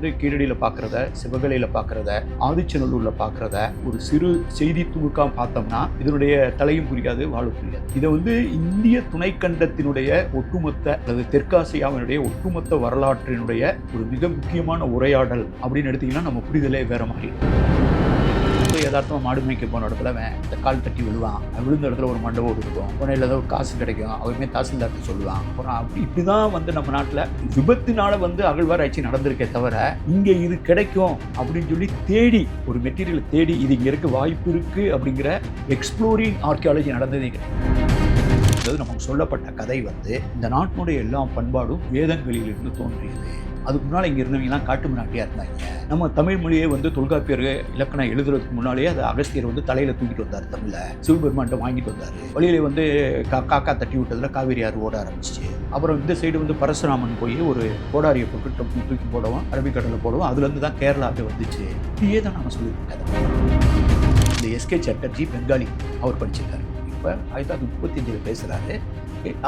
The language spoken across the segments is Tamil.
வந்து கீழடியில் பார்க்குறத, சிவகலையில் பார்க்குறத, ஆதிச்சநல்லூரில் பார்க்குறத ஒரு சிறு செய்தி துணுக்காக பார்த்தோம்னா இதனுடைய தலையும் புரியாது, வாழும் புரியாது. இதை வந்து இந்திய துணைக்கண்டத்தினுடைய ஒட்டுமொத்த அல்லது தெற்காசியாவினுடைய ஒட்டுமொத்த வரலாற்றினுடைய ஒரு மிக முக்கியமான உரையாடல் அப்படின்னு எடுத்தீங்கன்னா நம்ம புரிதலே வேற மாதிரி. யதார்த்தமாக மாடு மேய்க்க போன இடத்துல இந்த கால் தட்டி விழுவான், விழுந்த இடத்துல ஒரு மண்டபம் இருக்கும், உடனே ஏதாவது ஒரு காசு கிடைக்கும், அவருமே தாசில்தார்ட்டு சொல்லுவான். அப்புறம் இப்படிதான் வந்து நம்ம நாட்டில் விபத்தினால வந்து அகழ்வாராய்ச்சி நடந்திருக்கே தவிர இங்கே இது கிடைக்கும் அப்படின்னு சொல்லி தேடி ஒரு மெட்டீரியலை தேடி இது இங்கே இருக்க வாய்ப்பு இருக்கு அப்படிங்கிற எக்ஸ்ப்ளோரிங் ஆர்கியாலஜி நடந்ததே கிடையாது. நமக்கு சொல்லப்பட்ட கதை வந்து இந்த நாட்டினுடைய எல்லா பண்பாடும் வேதங்களிலிருந்து தோன்றியது. அதுக்கு முன்னால் இங்கே இருந்தவங்கலாம் காட்டு நாட்டியாக இருந்தாங்க. நம்ம தமிழ் மொழியை வந்து தொல்காப்பியர் இலக்கணம் எழுதுறதுக்கு முன்னாலேயே அதை அகஸ்தியர் வந்து தலையில் தூக்கிட்டு வந்தார், தமிழில் சிவபெருமான்கிட்ட வாங்கிட்டு வந்தார். வழியிலே வந்து காக்கா தட்டி விட்டதில் காவேரி ஆறு ஓட ஆரம்பிச்சிச்சு. அப்புறம் இந்த சைடு வந்து பரசுராமன் போய் ஒரு கோடாரியை போட்டு தூக்கி போடவும், அரபிக்கடலில் போடவும், அதுலேருந்து தான் கேரளாவே வந்துச்சு. இதையே தான் நம்ம சொல்லியிருக்கோம். இந்த எஸ்கே சட்டர்ஜி பெங்காலி, அவர் படிச்சிருக்காரு. இப்போ 1935 பேசுகிறாரு.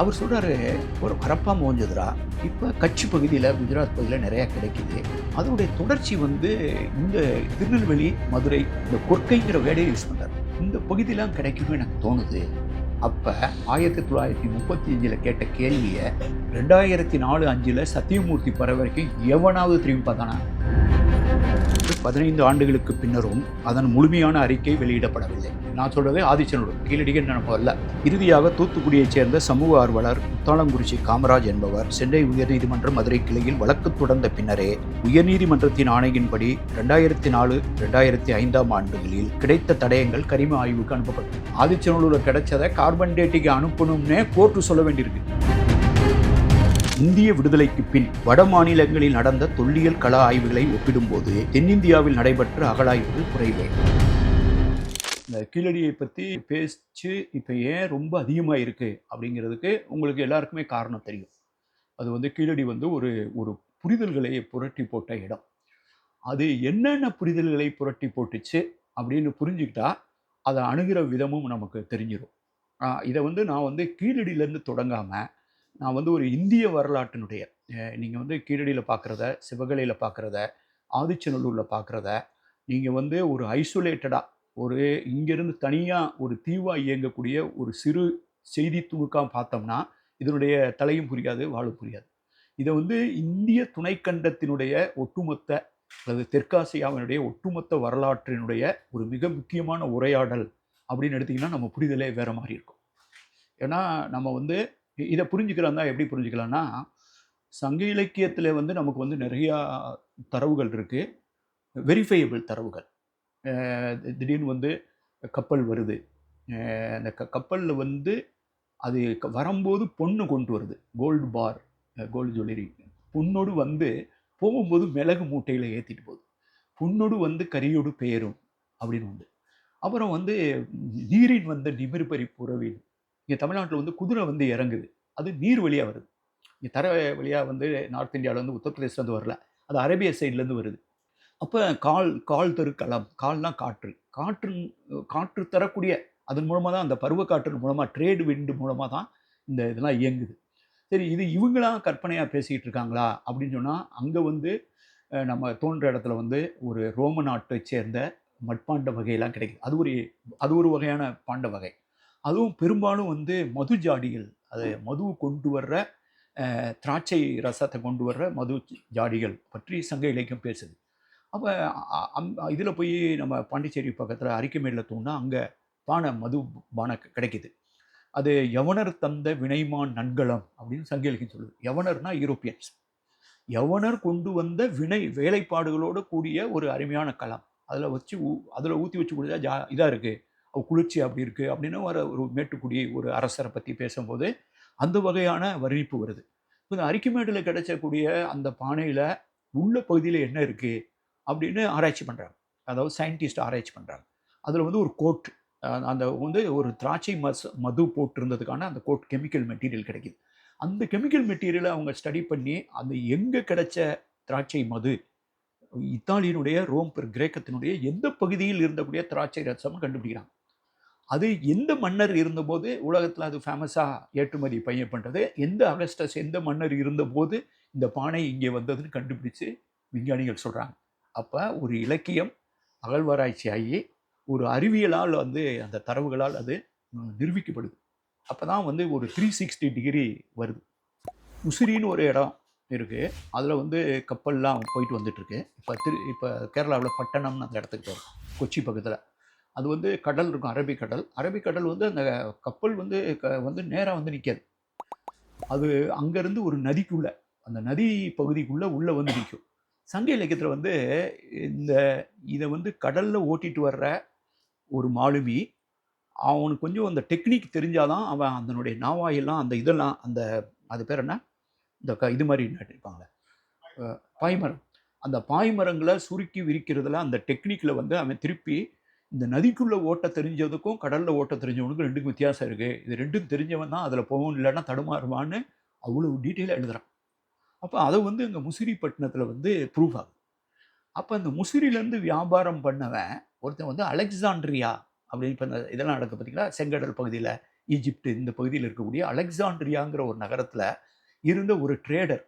அவர் சொல்கிறாரு, ஒரு ஹரப்பா மோஞ்சதுரா இப்போ கட்சி பகுதியில், குஜராத் பகுதியில் நிறையா கிடைக்கிது. அதனுடைய தொடர்ச்சி வந்து இந்த திருநெல்வேலி, மதுரை, இந்த கொற்கைங்கிற வேலையை யூஸ் பண்ணுறாரு. இந்த பகுதியெலாம் கிடைக்கும்னு எனக்கு தோணுது. அப்போ 1935 கேட்ட கேள்வியை 2004-5 சத்தியமூர்த்தி பற வரைக்கும் எவனாவது திரும்பி பார்த்தானா? 15 ஆண்டுகளுக்கு பின்னரும் அதன் முழுமையான அறிக்கை வெளியிடப்படவில்லை. நான் சொல்றது ஆதிச்சநல்லூர், கீழடிகள் நினைப்பு அல்ல. இறுதியாக தூத்துக்குடியைச் சேர்ந்த சமூக ஆர்வலர் முத்தாளங்குறிச்சி காமராஜ் என்பவர் சென்னை உயர்நீதிமன்ற மதுரை கிளையில் வழக்கு தொடர்ந்த பின்னரே உயர்நீதிமன்றத்தின் ஆணையின்படி 2004-2005 ஆண்டுகளில் கிடைத்த தடயங்கள் கரிம ஆய்வுக்கு அனுப்பப்பட்டது. ஆதிச்சநல்லூரில் கிடைச்சதை கார்பன் டேட்டிங் அனுப்பணும்னே கோர்ட்டு சொல்ல வேண்டியிருக்கு. இந்திய விடுதலைக்கு பின் வட மாநிலங்களில் நடந்த தொல்லியல் கள ஆய்வுகளை ஒப்பிடும்போது தென்னிந்தியாவில் நடைபெற்ற அகழாய்வுகள் குறைவே. இந்த கீழடியை பற்றி பேச்சு இப்போ ஏன் ரொம்ப அதிகமாக இருக்குது அப்படிங்கிறதுக்கு உங்களுக்கு எல்லாருக்குமே காரணம் தெரியும். அது வந்து கீழடி வந்து ஒரு ஒரு புரிதல்களை புரட்டி போட்ட இடம். அது என்னென்ன புரிதல்களை புரட்டி போட்டுச்சு அப்படின்னு புரிஞ்சுக்கிட்டா அதை அணுகிற விதமும் நமக்கு தெரிஞ்சிடும். இதை வந்து நான் வந்து கீழடியிலேருந்து தொடங்காமல் நான் வந்து ஒரு இந்திய வரலாற்றினுடைய, நீங்கள் வந்து கீழடியில் பார்க்குறத, சிவகலையில் பார்க்குறத, ஆதிச்சநல்லூரில் பார்க்குறத நீங்கள் வந்து ஒரு ஐசோலேட்டடாக ஒரு இங்கேருந்து தனியாக ஒரு தீவாக இயங்கக்கூடிய ஒரு சிறு செய்தி துணுக்காக பார்த்தோம்னா இதனுடைய தலையும் புரியாது, வாழும் புரியாது. இதை வந்து இந்திய துணைக்கண்டத்தினுடைய ஒட்டுமொத்த அல்லது தெற்காசியாவினுடைய ஒட்டுமொத்த வரலாற்றினுடைய ஒரு மிக முக்கியமான உரையாடல் அப்படின்னு எடுத்திங்கன்னா நம்ம புரிதலே வேறு மாதிரி இருக்கும். ஏன்னா நம்ம வந்து இதை புரிஞ்சுக்கிறதா எப்படி புரிஞ்சுக்கலாம்னா, சங்க இலக்கியத்தில் வந்து நமக்கு வந்து நிறையா தரவுகள் இருக்குது, வெரிஃபையபிள் தரவுகள். திடீர்னு வந்து கப்பல் வருது, அந்த கப்பலில் வந்து அது வரும்போது பொண்ணு கொண்டு வருது, கோல்டு பார், கோல்டு ஜுவல்லரி, பொண்ணோடு வந்து போகும்போது மிளகு மூட்டையில் ஏற்றிட்டு போகுது, பொண்ணோடு வந்து கரியோடு பெயரும் அப்படின்னு வந்து. அப்புறம் வந்து நீரின் வந்து நிமிர்பறி புறவின், இங்கே தமிழ்நாட்டில் வந்து குதிரை வந்து இறங்குது, அது நீர் வழியாக வருது. இங்கே தர வழியாக வந்து நார்த் இந்தியாவிலேருந்து உத்தரப்பிரதேசிலேருந்து வரல, அது அரேபியா சைட்லேருந்து வருது. அப்போ கால் தரு களம், கால்னா காற்று, காற்று தரக்கூடிய அதன் மூலமாக தான், அந்த பருவ காற்று மூலமாக, ட்ரேடு விண்டு மூலமாக தான் இந்த இதெல்லாம் இயங்குது. சரி, இது இவங்களாம் கற்பனையாக பேசிக்கிட்டு இருக்காங்களா அப்படின்னு சொன்னால், அங்கே வந்து நம்ம தோன்ற இடத்துல வந்து ஒரு ரோம நாட்டை சேர்ந்த மட்பாண்ட வகையெல்லாம் கிடைக்குது. அது ஒரு வகையான பாண்ட வகை. அதுவும் பெரும்பாலும் வந்து மது ஜாடிகள், அது மது கொண்டு வர்ற, திராட்சை ரசத்தை கொண்டு வர்ற மது ஜாடிகள் பற்றி சங்க இலக்கியம் பேசுது. அப்போ இதில் போய் நம்ம பாண்டிச்சேரி பக்கத்தில் அரிக்கமேடில் தோணுனா அங்கே மது பானை கிடைக்குது. அது யவனர் தந்த வினைமான் நன்கலம் அப்படின்னு சங்க இலக்கியம் சொல்லுது. யவனர்னா யூரோப்பியன்ஸ், யவனர் கொண்டு வந்த வேலைப்பாடுகளோடு கூடிய ஒரு அருமையான களம், அதில் ஊற்றி வச்சு கொடுத்தா இதாக இருக்குது, குளிர்ச்சி அப்படி இருக்குது அப்படின்னு ஒரு மேட்டுக்குடி ஒரு அரசரை பற்றி பேசும்போது அந்த வகையான வர்ணிப்பு வருது. இந்த அரிக்கமேடில் கிடைச்சக்கூடிய அந்த பானையில் உள்ள பகுதியில் என்ன இருக்குது அப்படின்னு ஆராய்ச்சி பண்ணுறாங்க, அதாவது சயின்டிஸ்ட் ஆராய்ச்சி பண்ணுறாங்க. அதில் வந்து ஒரு கோட், அந்த வந்து ஒரு திராட்சை மது போட்டிருந்ததுக்கான அந்த கோட் கெமிக்கல் மெட்டீரியல் கிடைக்கிது. அந்த கெமிக்கல் மெட்டீரியலை அவங்க ஸ்டடி பண்ணி அந்த எங்கே கிடைச்ச திராட்சை மது, இத்தாலியினுடைய ரோம் கிரேக்கத்தினுடைய எந்த பகுதியில் இருந்தக்கூடிய திராட்சை ரசம்னு கண்டுபிடிக்கிறாங்க. அது எந்த மன்னர் இருந்தபோது உலகத்தில் அது ஃபேமஸாக ஏற்றுமதி பண்ணுறது, எந்த அகஸ்டஸ் எந்த மன்னர் இருந்தபோது இந்த பானை இங்கே வந்ததுன்னு கண்டுபிடிச்சு விஞ்ஞானிகள் சொல்கிறாங்க. அப்போ ஒரு இலக்கியம் அகழ்வாராய்ச்சி ஆகி ஒரு அறிவியலால் வந்து அந்த தரவுகளால் அது நிரூபிக்கப்படுது. அப்போ தான் வந்து ஒரு 360 டிகிரி வருது. உசிரின்னு ஒரு இடம் இருக்குது. அதில் வந்து கப்பல்லாம் போயிட்டு வந்துட்டுருக்கு. இப்போ கேரளாவில் பட்டணம்னு அந்த இடத்துக்கு போகிறோம், கொச்சி பக்கத்தில். அது வந்து கடல் இருக்கும், அரபிக்கடல். அரபிக்கடல் வந்து அந்த கப்பல் வந்து வந்து நேராக வந்து நிற்காது. அது அங்கேருந்து ஒரு நதிக்குள்ளே, அந்த நதி பகுதிக்குள்ளே உள்ளே வந்து நிற்கும். சங்க இலக்கியத்தில் வந்து இந்த இதை வந்து கடலில் ஓட்டிட்டு வர்ற ஒரு மாலுமி, அவனுக்கு கொஞ்சம் அந்த டெக்னிக் தெரிஞ்சாதான் அவன் அதனுடைய நாவாயெல்லாம் அந்த இதெல்லாம் அந்த அது பேர் என்ன, இந்த இது மாதிரி நட்டிருப்பாங்களே பாய்மரம், அந்த பாய்மரங்களை சுருக்கி விரிக்கிறதுல அந்த டெக்னிக்கில் வந்து அவன் திருப்பி இந்த நதிக்குள்ளே ஓட்ட தெரிஞ்சதுக்கும் கடலில் ஓட்ட தெரிஞ்சவனுக்கும் ரெண்டுக்கும் வித்தியாசம் இருக்குது, இது ரெண்டும் தெரிஞ்சவன் தான் அதில் போகணும், இல்லைன்னா தடுமாறுவான்னு அவ்வளோ டீட்டெயிலாக எழுதுகிறான். அப்போ அதை வந்து இங்கே முசிறிப்பட்டினத்தில் வந்து ப்ரூஃப் ஆகுது. அப்போ அந்த முசிறிலேருந்து வியாபாரம் பண்ணவன் ஒருத்தன் வந்து அலெக்சாண்ட்ரியா அப்படின்னு, இப்போ இந்த இதெல்லாம் நடக்க பார்த்தீங்களா, செங்கடல் பகுதியில், ஈஜிப்டு இந்த பகுதியில் இருக்கக்கூடிய அலெக்சாண்ட்ரியாங்கிற ஒரு நகரத்தில் இருந்த ஒரு ட்ரேடர்,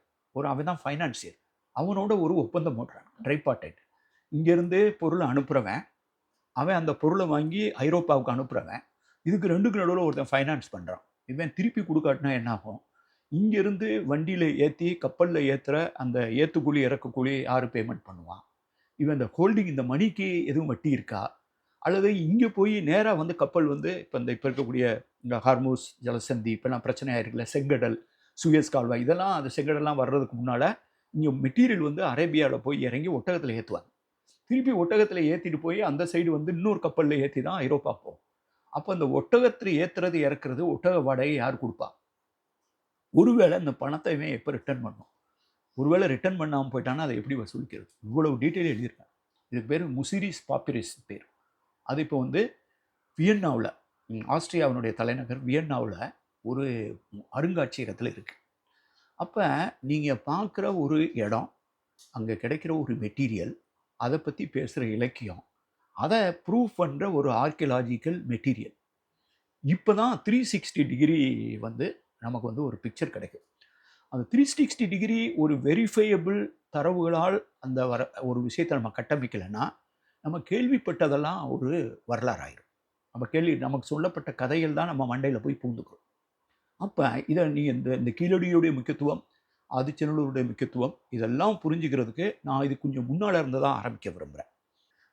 அவன் தான் ஃபைனான்சியர். அவனோட ஒரு ஒப்பந்தம் போடுறான், ட்ரைபார்டைட். இங்கேருந்து பொருளை அனுப்புகிறவன், அவன் அந்த பொருளை வாங்கி ஐரோப்பாவுக்கு அனுப்புகிறவன், இதுக்கு ரெண்டுக்கு நடுவில் ஒருத்தன் ஃபைனான்ஸ் பண்ணுறான். இவன் திருப்பி கொடுக்காட்டினா என்ன ஆகும், இங்கேருந்து வண்டியில் ஏற்றி கப்பலில் ஏற்றுற அந்த ஏற்றுக்கூலி இறக்குக்கூலி யார் பேமெண்ட் பண்ணுவான், இவன் இந்த ஹோல்டிங் இந்த மணிக்கு எதுவும் வட்டி இருக்கா, அல்லது இங்கே போய் நேராக வந்து கப்பல் வந்து இப்போ இருக்கக்கூடிய இந்த ஹார்மூஸ் ஜலசந்தி இப்போலாம் பிரச்சனையாக இருக்குல்ல, செங்கடல், சுயஸ் கால்வாய், இதெல்லாம் அந்த செங்கடல்லாம் வர்றதுக்கு முன்னால் இங்கே மெட்டீரியல் வந்து அரேபியாவில் போய் இறங்கி ஒட்டகத்தில் ஏற்றுவாங்க. திருப்பி ஒட்டகத்தில் ஏற்றிட்டு போய் அந்த சைடு வந்து இன்னொரு கப்பலில் ஏற்றி தான் ஐரோப்பா போகும். அப்போ அந்த ஒட்டகத்தில் ஏற்றுறது இறக்குறது ஒட்டக வாடகை யார் கொடுப்பா? ஒருவேளை இந்த பணத்தை இவன் எப்போ ரிட்டர்ன் பண்ணும், ஒருவேளை ரிட்டர்ன் பண்ணாமல் போயிட்டான்னா அதை எப்படி வசூலிக்கிறது, இவ்வளவு டீட்டெயில் எழுதியிருக்காங்க. இதுக்கு பேர் முசிரிஸ் பாப்பிரிஸ் பேர். அது இப்போ வந்து வியன்னாவில், ஆஸ்திரியாவினுடைய தலைநகர் வியன்னாவில் ஒரு அருங்காட்சியகத்தில் இருக்குது. அப்போ நீங்கள் பார்க்குற ஒரு இடம், அங்கே கிடைக்கிற ஒரு மெட்டீரியல், அதை பற்றி பேசுகிற இலக்கியம், அதை ப்ரூவ் பண்ணுற ஒரு ஆர்கியலாஜிக்கல் மெட்டீரியல். இப்போ தான் 360 டிகிரி வந்து நமக்கு வந்து ஒரு பிக்சர் கிடைக்கும். அந்த 360 டிகிரி ஒரு வெரிஃபையபிள் தரவுகளால் அந்த ஒரு விஷயத்தை நம்ம கட்டமைக்கலைன்னா, நம்ம கேள்விப்பட்டதெல்லாம் ஒரு வரலாறு ஆயிரும். நமக்கு சொல்லப்பட்ட கதைகள் தான் நம்ம மண்டையில் போய் பூந்துக்கிறோம். அப்போ இதை நீங்கள் இந்த கீழடியுடைய முக்கியத்துவம், ஆதிச்சநல்லூருடைய முக்கியத்துவம், இதெல்லாம் புரிஞ்சுக்கிறதுக்கு நான் இது கொஞ்சம் முன்னால் இருந்து தான் ஆரம்பிக்க விரும்புகிறேன்.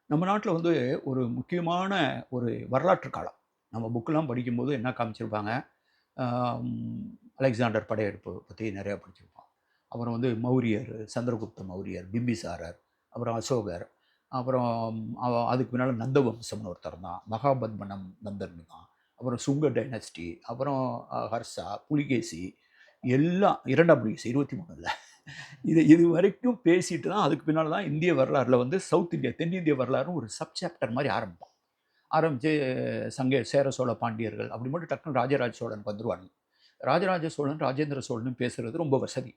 நம்ம நாட்டில் வந்து ஒரு முக்கியமான ஒரு வரலாற்று காலம், நம்ம புக்கெலாம் படிக்கும்போது என்ன காமிச்சிருப்பாங்க, அலெக்சாண்டர் படையெடுப்பு பற்றி நிறையா படிச்சிருப்போம். அப்புறம் வந்து மௌரியர், சந்திரகுப்த மௌரியர், பிம்பிசாரர், அப்புறம் அசோகர், அப்புறம் அதுக்கு முன்னால் நந்தவம்சம்னு ஒருத்தர் தான், மகாபத்மனம் நந்தன் தான், அப்புறம் சுங்க டைனஸ்டி, அப்புறம் ஹர்ஷா, புலிகேசி, எல்லாம் 2ஆம் புலிகேசி 23 இது வரைக்கும் பேசிட்டு தான் அதுக்கு பின்னால் தான் இந்திய வரலாறில் வந்து சவுத் இந்தியா, தென்னிந்திய வரலாறுன்னு ஒரு சப்சாப்டர் மாதிரி ஆரம்பித்து சேர சோழ பாண்டியர்கள் அப்படி மட்டும் டக்குன்னு ராஜராஜ சோழனுக்கு வந்துடுவாங்க. ராஜராஜ சோழன், ராஜேந்திர சோழன் பேசுகிறது ரொம்ப வசதி.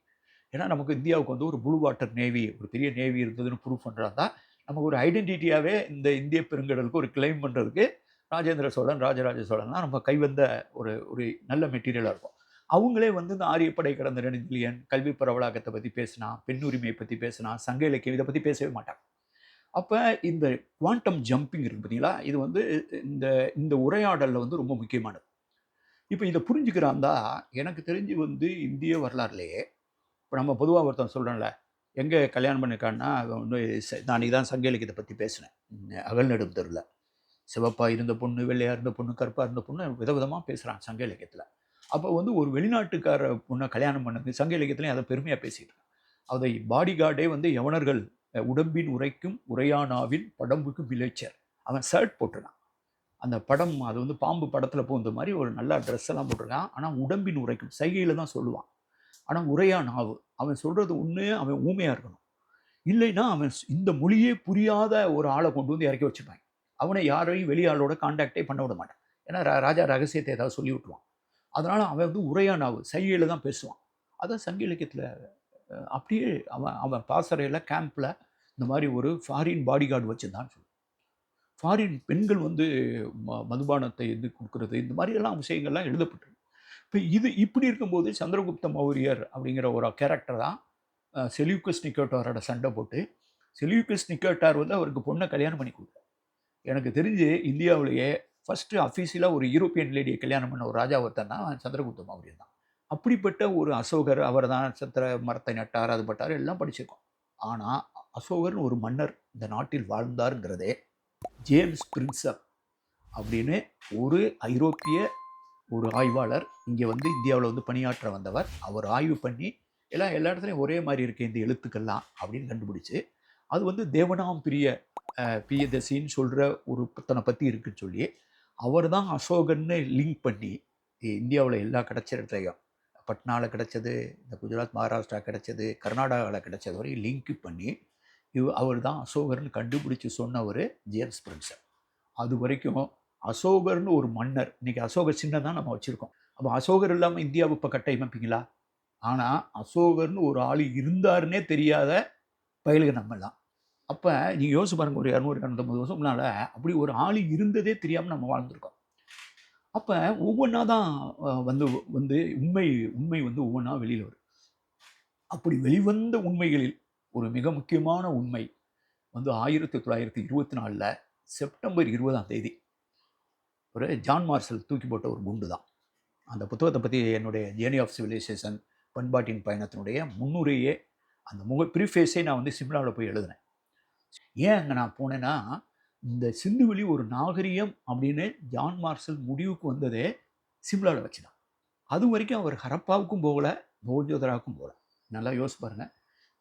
ஏன்னா நமக்கு இந்தியாவுக்கு வந்து ஒரு ப்ளூ வாட்டர் நேவி, ஒரு பெரிய நேவி இருந்ததுன்னு ப்ரூவ் பண்ணுறாங்க. நமக்கு ஒரு ஐடென்டிட்டியாகவே இந்த இந்திய பெருங்கடலுக்கு ஒரு கிளைம் பண்ணுறதுக்கு ராஜேந்திர சோழன், ராஜராஜ சோழன் தான் நம்ம கைவந்த ஒரு நல்ல மெட்டீரியலாக இருக்கும். அவங்களே வந்து இந்த ஆரியப்படை கடந்த நெடுஞ்செழியன், கல்வி பரவலாக்கத்தை பற்றி பேசினா, பெண் உரிமையை பற்றி பேசினா, சங்க இலக்கியம் இதை பற்றி பேசவே மாட்டாங்க. அப்போ இந்த குவாண்டம் ஜம்பிங் இருக்குது பார்த்தீங்களா, இது வந்து இந்த உரையாடலில் வந்து ரொம்ப முக்கியமானது. இப்போ இதை புரிஞ்சுக்கிறாந்தா எனக்கு தெரிஞ்சு வந்து இந்திய வரலாறுலேயே, இப்போ நம்ம பொதுவாக ஒருத்தன் சொல்கிறோம்ல, எங்கே கல்யாணம் பண்ணிருக்கான்னா வந்து நான் அன்றைக்கி தான் சங்க இலக்கியத்தை பற்றி பேசினேன், அகழ்நெடும் தெருவில் சிவப்பாக இருந்த பொண்ணு, வெள்ளையாக இருந்த பொண்ணு, கருப்பாக இருந்த பொண்ணு விதவிதமாக பேசுகிறான் சங்க இலக்கியத்தில். அப்போ வந்து ஒரு வெளிநாட்டுக்கார பொண்ணை கல்யாணம் பண்ணது சங்க இலக்கியத்துலையும் அதை பெருமையாக பேசியிருக்கான். அதை பாடி கார்டே வந்து யவனர்கள் உடம்பின் உரைக்கும் உரையானாவின் படம்புக்கு விளைச்சர், அவன் ஷர்ட் போட்டுருக்கான். அந்த படம் அது வந்து பாம்பு படத்தில் போகிற மாதிரி ஒரு நல்ல ட்ரெஸ் எல்லாம் போட்டிருக்கான். ஆனால் உடம்பின் உரைக்கும் சைகையில் தான் சொல்லுவான். ஆனால் உரையானாவு, அவன் சொல்கிறது ஒன்று, அவன் ஊமையாக இருக்கணும், இல்லைன்னா அவன் இந்த மொழியே புரியாத ஒரு ஆளை கொண்டு வந்து இறக்கி வச்சுப்பாங்க. அவனை யாரையும் வெளியாளோட கான்டாக்டே பண்ண விட மாட்டான். ஏன்னா ராஜா ரகசியத்தை ஏதாவது சொல்லி விட்டுருவான். அதனால் அவன் வந்து உரையானாவு சைகையில் தான் பேசுவான். அதான் சங்க இலக்கியத்தில் அப்படியே அவன் பாசறையில் கேம்பில் இந்த மாதிரி ஒரு ஃபாரின் பாடி கார்டு வச்சுருந்தான்னு சொல்லு. ஃபாரின் பெண்கள் வந்து மதுபானத்தை வந்து கொடுக்குறது, இந்த மாதிரியெல்லாம் விஷயங்கள்லாம் எழுதப்பட்டிருக்கு. இப்போ இப்படி இருக்கும்போது சந்திரகுப்த மௌரியர் அப்படிங்கிற ஒரு கேரக்டர் தான் செல்யூக்கஸ் நிக்கோட்டாரோட சண்டை போட்டு செல்யூக்கஸ் நிக்கோட்டார் வந்து அவருக்கு பொண்ணை கல்யாணம் பண்ணி கொடுத்தார். எனக்கு தெரிஞ்சு இந்தியாவிலேயே ஃபர்ஸ்ட் அஃபீஷியலாக ஒரு யூரோப்பியன் லேடியை கல்யாணம் பண்ண ஒரு ராஜா ஒருத்தன்னா சந்திரகுப்த மௌரியன் தான். அப்படிப்பட்ட ஒரு அசோகர், அவர் தான் சத்திர மரத்தை நட்டார், அது பட்டார், எல்லாம் படிச்சிருக்கோம். ஆனால் அசோகர்னு ஒரு மன்னர் இந்த நாட்டில் வாழ்ந்தாருங்கிறதே ஜேம்ஸ் பிரின்சப் அப்படின்னு ஒரு ஐரோப்பிய ஒரு ஆய்வாளர் இங்கே வந்து இந்தியாவில் வந்து பணியாற்ற வந்தவர். அவர் ஆய்வு பண்ணி எல்லா இடத்துலையும் ஒரே மாதிரி இருக்கு இந்த எழுத்துக்கள்லாம் அப்படின்னு கண்டுபிடிச்சு, அது வந்து தேவனாம் பிரியதசின்னு சொல்கிற ஒரு புத்தனை பற்றி இருக்குன்னு சொல்லி அவர் தான் அசோகன்னு லிங்க் பண்ணி இந்தியாவில் எல்லா கிடைச்ச இடத்துலையும் பட்னாவில் கிடைச்சது, இந்த குஜராத் மகாராஷ்டிரா கிடைச்சது, கர்நாடகாவில் கிடைச்சது வரையும் லிங்க் பண்ணி அவர் தான் அசோகர்னு கண்டுபிடிச்சி சொன்னவர் ஜேம்ஸ் பிரின்சப். அது வரைக்கும் அசோகர்னு ஒரு மன்னர், இன்னைக்கு அசோகர் சின்னம் தான் நம்ம வச்சுருக்கோம். அப்போ அசோகர் இல்லாமல் இந்தியாவை இப்போ கட்டமைப்பீங்களா? ஆனால் அசோகர்னு ஒரு ஆள் இருந்தாருன்னே தெரியாத பயலுக நம்மலாம். அப்போ நீங்கள் யோசிச்சு பாருங்கள், ஒரு 200-250 வருஷம் முன்னால் அப்படி ஒரு ஆள் இருந்ததே தெரியாமல் நம்ம வாழ்ந்துருக்கோம். அப்போ ஒவ்வொன்றா தான் வந்து வந்து உண்மை வந்து ஒவ்வொன்றா வெளியில் வரும். அப்படி வெளிவந்த உண்மைகளில் ஒரு மிக முக்கியமான உண்மை வந்து 1924 செப்டம்பர் 20 ஒரு ஜான் மார்ஷல் தூக்கி போட்ட ஒரு குண்டு தான். அந்த புத்தகத்தை பற்றி என்னுடைய ஜேர்னி ஆஃப் சிவிலைசேஷன் பண்பாட்டின் பயணத்தினுடைய முன்னுரையே அந்த ப்ரீஃபேஸே நான் வந்து சிம்லாவில் போய் எழுதினேன். ஏன் அங்கே நான் போனேன்னா, இந்த சிந்துவெளி ஒரு நாகரிகம் அப்படின்னு ஜான் மார்ஷல் முடிவுக்கு வந்ததே சிம்லாவில் வச்சு தான். அது வரைக்கும் அவர் ஹரப்பாவுக்கும் போகலை, மொஹஞ்சதாரோவுக்கும் போகலை. நல்லா யோசிச்சு பாருங்கள்,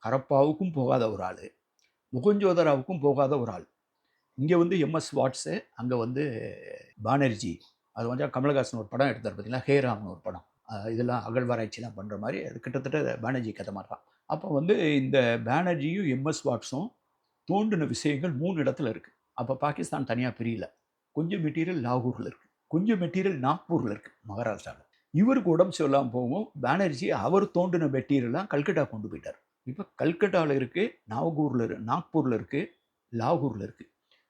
ஹரப்பாவுக்கும் போகாத ஒரு ஆள், மொஹஞ்சதாரோவுக்கும் போகாத ஒரு ஆள். இங்கே வந்து எம்எஸ் வாட்ஸு, அங்கே வந்து பானர்ஜி, அது வந்து கமலஹாசன் ஒரு படம் எடுத்தார் பார்த்தீங்களா, ஹேராம்னு ஒரு படம். இதெல்லாம் அகழ்வாராய்ச்சிலாம் பண்ணுற மாதிரி, அது கிட்டத்தட்ட பானர்ஜி கதை மாதிரி தான். அப்போ வந்து இந்த பானர்ஜியும் எம்எஸ் வாட்ஸும் தோண்டின விஷயங்கள் 3 இடத்துல இருக்குது. அப்போ பாகிஸ்தான் தனியாக பிரியல. கொஞ்சம் மெட்டீரியல் லாகூரில் இருக்குது, கொஞ்சம் மெட்டீரியல் நாக்பூரில் இருக்குது, மகாராஷ்டிராவில். இவருக்கு உடம்பு சரியில்லாமல் போகும். பானர்ஜி அவர் தோண்டின மெட்டீரியல்லாம் கல்கட்டா கொண்டு போயிட்டார். இப்போ கல்கட்டாவில் இருக்குது, நாக்பூரில் இருக்குது, லாகூரில் இருக்குது.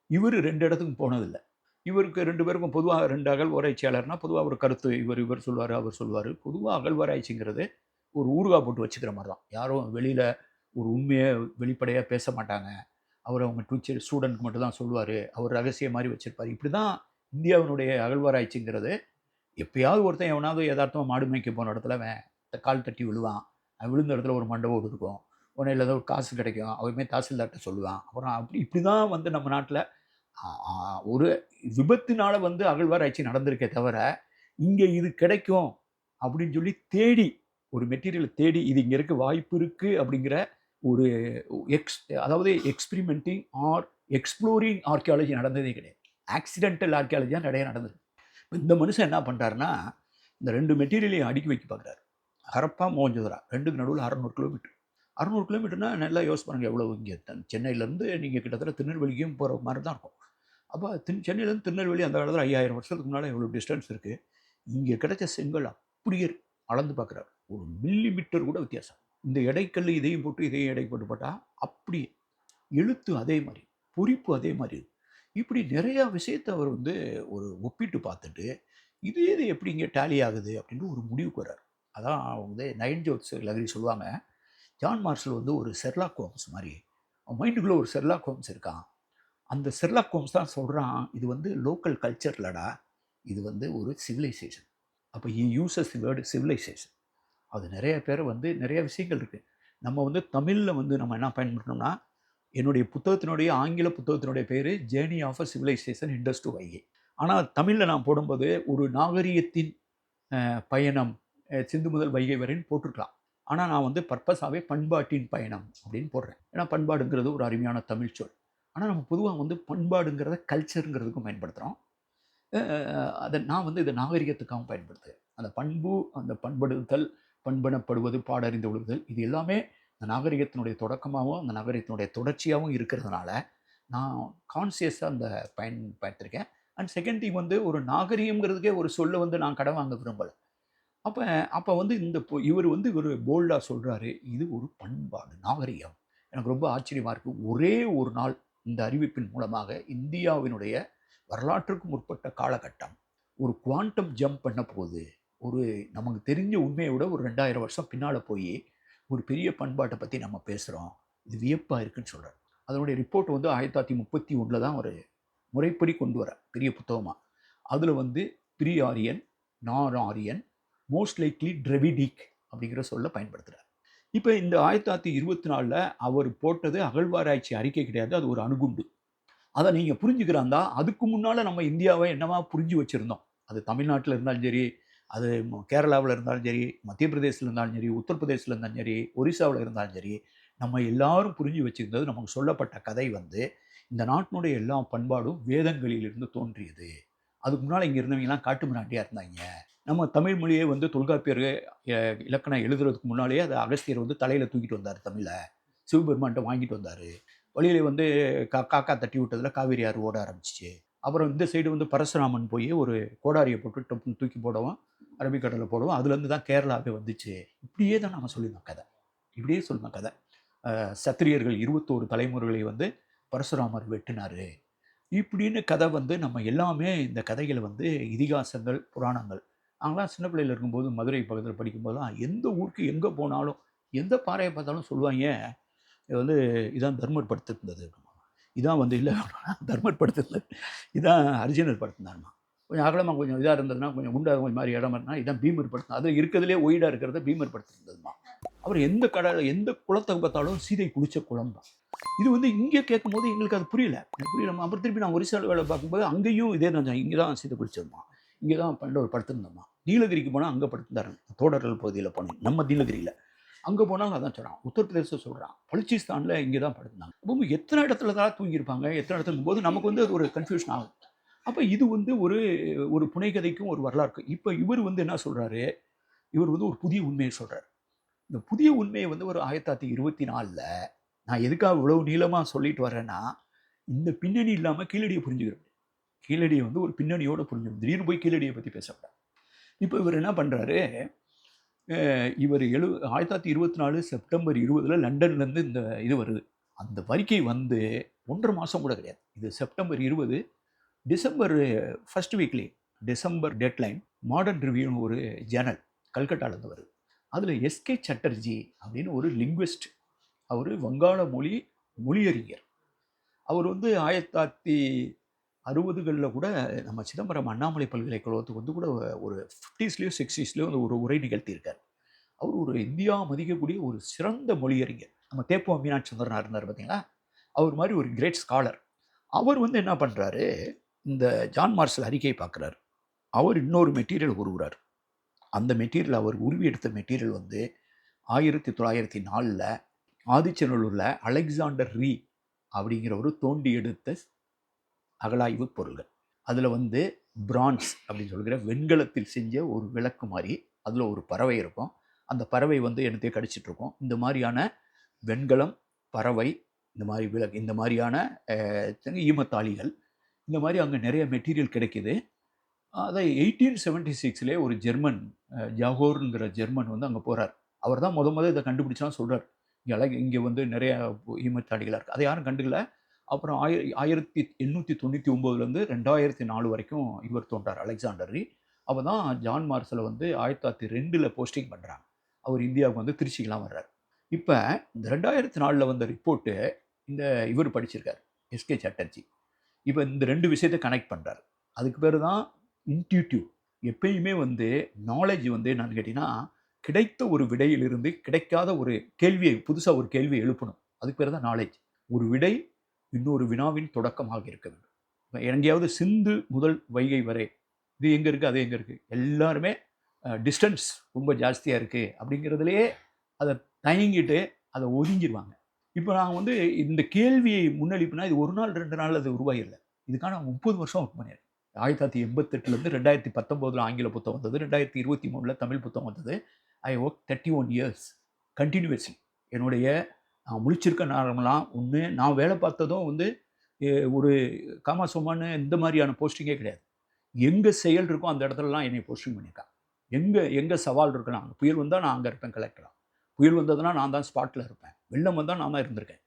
இவர் 2 இடத்துக்கும் போனதில்லை. இவருக்கு 2 பேருக்கும் பொதுவாக 2 அகழ்வாராய்ச்சியாளர்னால் பொதுவாக ஒரு கருத்து இவர் சொல்லுவார், அவர் சொல்லுவார். பொதுவாக அகழ்வாராய்ச்சிங்கிறது ஒரு ஊறுகாய் போட்டு வச்சுக்கிற மாதிரி தான். யாரும் வெளியில் ஒரு உண்மையை வெளிப்படையாக பேச மாட்டாங்க. அவர் அவங்க டீச்சர் ஸ்டூடெண்ட்க்கு மட்டும் தான் சொல்லுவார், அவர் ரகசிய மாதிரி வச்சுருப்பார். இப்படி தான் இந்தியாவினுடைய அகழ்வாராய்ச்சிங்கிறது. எப்போயாவது ஒருத்தன் எவனாவது யதார்த்தமாக மாடு மேய்க்க போன இடத்துல அவன் கால் தட்டி விழுவான், விழுந்த இடத்துல ஒரு மண்டபம் இருக்கும், உடனே இல்லாத ஒரு காசு கிடைக்கும், அவருமே தாசில்தார்கிட்ட சொல்லுவான். அப்புறம் இப்படி தான் வந்து நம்ம நாட்டில் ஒரு விபத்தினால வந்து அகழ்வாராய்ச்சி நடந்திருக்கே தவிர, இங்கே இது கிடைக்கும் அப்படின்னு சொல்லி தேடி ஒரு மெட்டீரியலை தேடி இது இங்கே இருக்க வாய்ப்பு இருக்குது அப்படிங்கிற ஒரு அதாவது எக்ஸ்பிரிமெண்டிங் ஆர் எக்ஸ்ப்ளோரிங் ஆர்கியாலஜி நடந்ததே கிடையாது. ஆக்சிடென்டல் ஆர்கியாலஜியாக நிறைய நடந்தது. இந்த மனுஷன் என்ன பண்ணுறாருன்னா, இந்த 2 மெட்டீரியலையும் அடுக்கி வைக்க பார்க்குறாரு. ஹரப்பா, மொஹஞ்சதாரோ 2க்கு நடுவில் 600 கிலோமீட்டர். 600 கிலோமீட்டர்னா நல்லா யோசிச்சு பாருங்கள், எவ்வளோ இங்கே சென்னையிலேருந்து நீங்கள் கிட்டத்தட்ட திருநெல்வேலிக்கும் போகிற மாதிரி தான் இருக்கும். அப்போ சென்னையிலேருந்து திருநெல்வேலி அந்த காலத்தில் 5000 வருஷத்துக்கு முன்னால் எவ்வளோ டிஸ்டன்ஸ் இருக்குது. இங்கே கிடைச்ச செங்கல் அப்படியே அளந்து பார்க்குறாரு, ஒரு மில்லிமீட்டர் கூட வித்தியாசம். இந்த எடைக்கல் இதையும் போட்டு இதையும் எடை போட்டு போட்டால் அப்படியே எழுத்து அதே மாதிரி, பொறிப்பு அதே மாதிரி. இப்படி நிறையா விஷயத்தை அவர் வந்து ஒரு ஒப்பிட்டு பார்த்துட்டு இது எப்படி இங்கே டேலி ஆகுது அப்படின்னு ஒரு முடிவுக்கு வர்றார். அதான் வந்து நயன் ஜோத்ஸ் லகரி சொல்லுவாங்க, ஜான் மார்ஷல் வந்து ஒரு ஷெர்லாக் ஹோம்ஸ் மாதிரி, மைண்டுக்குள்ளே ஒரு ஷெர்லாக் ஹோம்ஸ் இருக்கான். அந்த ஷெர்லாக் ஹோம்ஸ் தான் சொல்கிறான், இது வந்து லோக்கல் கல்ச்சர் இல்லடா, இது வந்து ஒரு சிவிலைசேஷன். அப்போ யூசஸ் தி வேர்டு சிவிலைசேஷன். அது நிறைய பேர் வந்து நிறைய விஷயங்கள் இருக்குது. நம்ம வந்து தமிழில் வந்து நம்ம என்ன பயன்படுத்தணும்னா, என்னுடைய புத்தகத்தினுடைய ஆங்கில புத்தகத்தினுடைய பேர் journey of a civilization Indus to Vaigai. ஆனால் தமிழில் நான் போடும்போது ஒரு நாகரிகத்தின் பயணம் சிந்து முதல் வைகை வரைன்னு போட்டிருக்கலாம். ஆனால் நான் வந்து பர்பஸாகவே பண்பாட்டின் பயணம் அப்படின்னு போடுறேன். ஏன்னா பண்பாடுங்கிறது ஒரு அருமையான தமிழ் சொல். ஆனால் நம்ம பொதுவாக வந்து பண்பாடுங்கிறத கல்ச்சருங்கிறதுக்கும் பயன்படுத்துகிறோம். அதை நான் வந்து இதை நாகரிகத்துக்காகவும் பயன்படுத்துகிறேன். அந்த பண்பு, அந்த பண்படுத்தல், பண்பனப்படுவது, பாடறிந்து ஒழுகுதல், இது எல்லாமே அந்த நாகரிகத்தினுடைய தொடக்கமாகவும் அந்த நாகரிகத்தினுடைய தொடர்ச்சியாகவும் இருக்கிறதுனால நான் கான்சியஸாக அந்த பயன்படுத்திருக்கேன். அண்ட் செகண்ட் திங் வந்து ஒரு நாகரிகங்கிறதுக்கே ஒரு சொல்லை வந்து நான் கடன் வாங்க விரும்பலை. அப்போ வந்து இவர் வந்து ஒரு போல்டாக சொல்கிறாரு, இது ஒரு பண்பாடு, நாகரிகம். எனக்கு ரொம்ப ஆச்சரியமாக இருக்குது. ஒரே ஒரு நாள் இந்த அறிவிப்பின் மூலமாக இந்தியாவினுடைய வரலாற்றுக்கு முற்பட்ட காலகட்டம் ஒரு குவாண்டம் ஜம்ப் பண்ண போகுது. ஒரு நமக்கு தெரிஞ்ச உண்மையை விட ஒரு 2000 வருஷம் பின்னால் போய் ஒரு பெரிய பண்பாட்டை பற்றி நம்ம பேசுகிறோம், இது வியப்பாக இருக்குன்னு சொல்கிறார். அதனுடைய ரிப்போர்ட் வந்து 1931 தான் ஒரு முறைப்படி கொண்டு வர பெரிய புத்தகமாக. அதில் வந்து ப்ரீ ஆரியன், நான் ஆரியன், மோஸ்ட் லைக்லி டிரெவிடிக் அப்படிங்கிற சொல்ல பயன்படுத்துகிறார். இப்போ இந்த 1924 அவர் போட்டது அகழ்வாராய்ச்சி அறிக்கை கிடையாது, அது ஒரு அணுகுண்டு. அதை நீங்கள் புரிஞ்சுக்கிறாந்தா அதுக்கு முன்னால் நம்ம இந்தியாவை என்னவா புரிஞ்சு வச்சுருந்தோம். அது தமிழ்நாட்டில் இருந்தாலும் சரி, அது கேரளாவில் இருந்தாலும் சரி, மத்திய பிரதேசத்தில் இருந்தாலும் சரி, உத்தரப்பிரதேசத்தில் இருந்தாலும் சரி, ஒரிசாவில் இருந்தாலும் சரி, நம்ம எல்லாரும் புரிஞ்சு வச்சுருந்தது, நமக்கு சொல்லப்பட்ட கதை வந்து இந்த நாட்டினுடைய எல்லா பண்பாடும் வேதங்களிலிருந்து தோன்றியது. அதுக்கு முன்னால் இங்கே இருந்தவங்கலாம் காட்டு மிராண்டியாக இருந்தாங்க. நம்ம தமிழ் மொழியே வந்து தொல்காப்பியர் இலக்கணம் எழுதுறதுக்கு முன்னாலேயே அதை அகஸ்தியர் வந்து தலையில் தூக்கிட்டு வந்தார். தமிழை சிவபெருமான்கிட்ட வாங்கிட்டு வந்தார். வழியில் வந்து காக்கா தட்டி விட்டதில் காவேரி ஆறு ஓட ஆரம்பிச்சிச்சு. அப்புறம் இந்த சைடு வந்து பரசுராமன் போய் ஒரு கோடாரியை போட்டு டப்புன்னு தூக்கி போடவும், அரபிக்கடலில் போடவும், அதுலேருந்து தான் கேரளாவே வந்துச்சு. இப்படியே தான் நம்ம சொல்லியிருந்தோம் கதை. இப்படியே சொல்லணும் கதை. சத்திரியர்கள் 21 தலைமுறைகளை வந்து பரசுராமர் வெட்டினார் இப்படின்னு கதை வந்து நம்ம எல்லாமே இந்த கதைகளை வந்து இதிகாசங்கள், புராணங்கள். நாங்களாம் சின்ன பிள்ளையில் இருக்கும்போது மதுரை பக்கத்தில் படிக்கும்போதெல்லாம் எந்த ஊருக்கு எங்கே போனாலும் எந்த பாறையை பார்த்தாலும் சொல்லுவாங்க, இது வந்து இதான் தர்மர் படுத்திருந்தது, இதான் வந்து இல்லை தர்மர் படுத்திருந்தது, இதான் அர்ஜுனர் படுத்தினாருமா. கொஞ்சம் அகலமாக கொஞ்சம் இதாக இருந்ததுன்னா, கொஞ்சம் குண்டாக கொஞ்சம் மாதிரி இடமா இருந்தால் இதான் பீமர் படுத்தினா, அது இருக்கிறதுலே ஒயிடாக இருக்கிறத பீமர் படுத்திருந்ததுமா. அப்புறம் எந்த கடல் எந்த குளத்தை பார்த்தாலும் சீதை குளிச்ச குளம் தான். இது வந்து இங்கே கேட்கும்போது எங்களுக்கு அது புரியல. அப்புறம் திருப்பி நான் ஒரிசால வேலை பார்க்கும்போது அங்கேயும் இதே தான், இங்கே தான் சீதை குளிச்சதுமா, இங்கே தான் பண்டவர் படுத்திருந்தோம்மா. நீலகிரிக்கு போனால் அங்கே படுத்திருந்தாரு, தோடர்கள் பகுதியில் போனேன், நம்ம நீலகிரியில். அங்கே போனாலும் அதான் சொல்கிறான், உத்தரப்பிரதேசம் சொல்கிறான், பலுச்சிஸ்தானில் இங்கே தான் படுத்திருந்தாங்க. அப்போ எத்தனை இடத்துல தான் தூங்கியிருப்பாங்க, எத்தனை இடத்துல போது நமக்கு வந்து அது ஒரு கன்ஃபியூஷன் ஆகும். அப்போ இது வந்து ஒரு புனைகதைக்கும் ஒரு வரலாறுக்கும். இப்போ இவர் வந்து என்ன சொல்கிறாரு, இவர் வந்து ஒரு புதிய உண்மையை சொல்கிறார். இந்த புதிய உண்மையை வந்து ஒரு 1924 நான் எதுக்காக இவ்வளவு நீளமாக சொல்லிட்டு வரேன்னா, இந்த பின்னணி இல்லாமல் கீழடியை புரிஞ்சுக்கிறோம். கீழடியை வந்து ஒரு பின்னணியோடு புரிஞ்சுக்கணும். திடீர்னு போய் கீழடியை பற்றி பேசக்கூடாது. இப்போ இவர் என்ன பண்ணுறாரு, இவர் 1924 செப்டம்பர் 20 லண்டன்லேருந்து இந்த இது வருது. அந்த அறிக்கை வந்து 1.5 மாதம் கூட கிடையாது. இது September 20, December first weekly, December deadline modern ரிவ்யூன்னு ஒரு ஜேர்னல் கல்கட்டாலேருந்து வருது. அதில் எஸ்கே சட்டர்ஜி அப்படின்னு ஒரு லிங்குவிஸ்ட், அவர் வங்காள மொழியறிஞர். அவர் வந்து 1960களில் கூட நம்ம சிதம்பரம் அண்ணாமலை பல்கலைக்கழகத்துக்கு வந்து கூட ஒரு 50ஸ்லேயோ 60ஸ்லேயோ வந்து ஒரு உரை நிகழ்த்தியிருக்கார். அவர் ஒரு இந்தியா மதிக்கக்கூடிய ஒரு சிறந்த மொழியறிஞர். நம்ம தேப்போ மீனாட்சி சுந்தரனார் இருந்தார் பார்த்தீங்களா, அவர் மாதிரி ஒரு கிரேட் ஸ்காலர். அவர் வந்து என்ன பண்ணுறாரு, இந்த ஜான் மார்ஷல் அறிக்கையை பார்க்குறாரு. அவர் இன்னொரு மெட்டீரியல் உருவுறார். அந்த மெட்டீரியல் அவர் உருவி எடுத்த மெட்டீரியல் வந்து 1904 ஆதிச்சநல்லூரில் அலெக்சாண்டர் ரீ அப்படிங்கிறவர் தோண்டி எடுத்த அகழாய்வு பொருள்கள். அதில் வந்து பிரான்ஸ் அப்படின்னு சொல்கிற வெண்கலத்தில் செஞ்ச ஒரு விளக்கு மாதிரி, அதில் ஒரு பறவை இருக்கும். அந்த பறவை வந்து என்னத்தையும் கடிச்சிட்ருக்கோம். இந்த மாதிரியான வெண்கலம், பறவை, இந்த மாதிரி விளக்கு, இந்த மாதிரியான ஈமத்தாளிகள், இந்த மாதிரி அங்கே நிறைய மெட்டீரியல் கிடைக்கிது. அதை 1876 ஒரு ஜெர்மன், ஜாகோருங்கிற ஜெர்மன் வந்து அங்கே போகிறார். அவர் தான் முத இதை கண்டுபிடிச்சான்னு சொல்கிறார். இங்கே வந்து நிறைய ஈமத்தாளிகளாக இருக்குது. அதை யாரும் கண்டுக்கல. அப்புறம் 1899 2004 வரைக்கும் இவர் தோன்றார், அலெக்சாண்டர் ரீ. அப்போ தான் ஜான் மார்ஷலை வந்து 1902 போஸ்டிங் பண்ணுறாங்க. அவர் இந்தியாவுக்கு வந்து திருச்சிக்கெலாம் வர்றார். இப்போ இந்த 2004 வந்த ரிப்போர்ட்டு இந்த இவர் படிச்சிருக்கார், எஸ்கே சட்டர்ஜி. இப்போ இந்த 2 விஷயத்தை கனெக்ட் பண்ணுறாரு. அதுக்கு பேர் தான் இன்ட்யூட்டிவ். எப்பயுமே வந்து நாலேஜ் வந்து என்னன்னு கேட்டிங்கன்னா, கிடைத்த ஒரு விடையிலிருந்து கிடைக்காத ஒரு கேள்வியை, புதுசாக ஒரு கேள்வியை எழுப்பணும். அதுக்கு பேர் தான் நாலேஜ். ஒரு விடை இன்னொரு வினாவின் தொடக்கமாக இருக்க வேண்டும். எங்கேயாவது சிந்து முதல் வைகை வரை இது எங்கே இருக்குது, அது எங்கே இருக்குது, எல்லாருமே டிஸ்டன்ஸ் ரொம்ப ஜாஸ்தியாக இருக்குது அப்படிங்கிறதுலையே அதை தயங்கிட்டு அதை ஒதுங்கிடுவாங்க. இப்போ நான் வந்து இந்த கேள்வியை முன்னெடுப்புனா இது ஒரு நாள் 2 நாள் அது உருவாகிடல. இதுக்கான 30 வருஷம் ஒர்க் பண்ணியிருக்கேன். 1988 2019 ஆங்கில புத்தகம் வந்தது, 2023 தமிழ் புத்தகம் வந்தது. I work 31 years continuously. என்னுடைய நான் முழிச்சிருக்க நேரம்லாம் ஒன்று, நான் வேலை பார்த்ததும் வந்து ஒரு காமாசோமான்னு இந்த மாதிரியான போஸ்டிங்கே கிடையாது. எங்கே செயல் இருக்கோ அந்த இடத்துலலாம் என்னை போஸ்டிங் பண்ணியிருக்காங்க. எங்கே சவால் இருக்கலாம், புயல் வந்தால் நான் அங்கே இருப்பேன் கலெக்டராக, புயல் வந்ததுன்னா நான் தான் ஸ்பாட்டில் இருப்பேன், வெள்ளம் வந்தால் நான் தான் இருந்திருக்கேன்,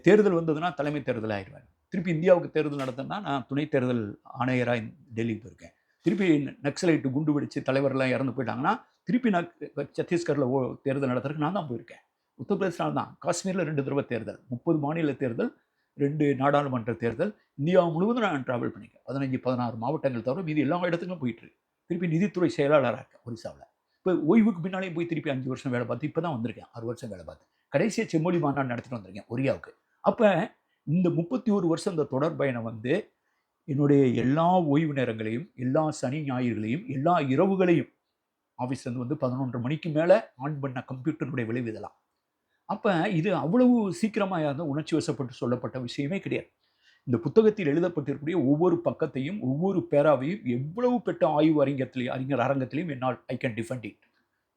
தேர்தல் வந்ததுன்னா தலைமை தேர்தல் ஆயிடுவேன், திருப்பி இந்தியாவுக்கு தேர்தல் நடத்தினா நான் துணை தேர்தல் ஆணையராக டெல்லிக்கு போயிருக்கேன். திருப்பி நக்சலைட்டு குண்டு வெடிச்சு தலைவர்லாம் இறந்து போயிட்டாங்கன்னா திருப்பி நான் சத்தீஸ்கரில் தேர்தல் நடத்துறதுக்கு நான் தான் போயிருக்கேன். உத்தரப்பிரதேசனால தான். காஷ்மீரில் 2 தடவை தேர்தல், 30 மாநில தேர்தல், 2 நாடாளுமன்ற தேர்தல், இந்தியா முழுவதும் நான் ட்ராவல் பண்ணியிருக்கேன். 15, 16 மாவட்டங்கள் தவிர மீதி எல்லா இடத்துக்கும் போயிட்டு இருக்கு. திருப்பி நிதித்துறை செயலாளராக இருக்கேன் ஒரிசாவில். இப்போ ஓய்வுக்கு பின்னாலேயும் போய் திருப்பி 5 வருஷம் வேலை பார்த்து இப்போ தான் வந்திருக்கேன். 6 வருஷம் வேலை பார்த்து கடைசியாக செம்மொழி மாநாடு நடத்திட்டு வந்திருக்கேன் ஒரியாவுக்கு. அப்போ இந்த 31 வருஷம் இந்த தொடர் பயணம் வந்து என்னுடைய எல்லா ஓய்வு நேரங்களையும், எல்லா சனி ஞாயிறுகளையும், எல்லா இரவுகளையும் ஆஃபீஸ்லேருந்து வந்து 11:30 மணிக்கு மேலே ஆன் பண்ண கம்ப்யூட்டருடைய விளைவு இதெல்லாம். அப்போ இது அவ்வளவு சீக்கிரமாக யாரும் உணர்ச்சி வசப்பட்டு சொல்லப்பட்ட விஷயமே கிடையாது. இந்த புத்தகத்தில் எழுதப்பட்டிருக்கக்கூடிய ஒவ்வொரு பக்கத்தையும், ஒவ்வொரு பேராவையும் எவ்வளவு பெற்ற ஆய்வு அறிஞர் அரங்கத்திலையும் என்னால் ஐ கேன் டிஃபெண்ட் இட்.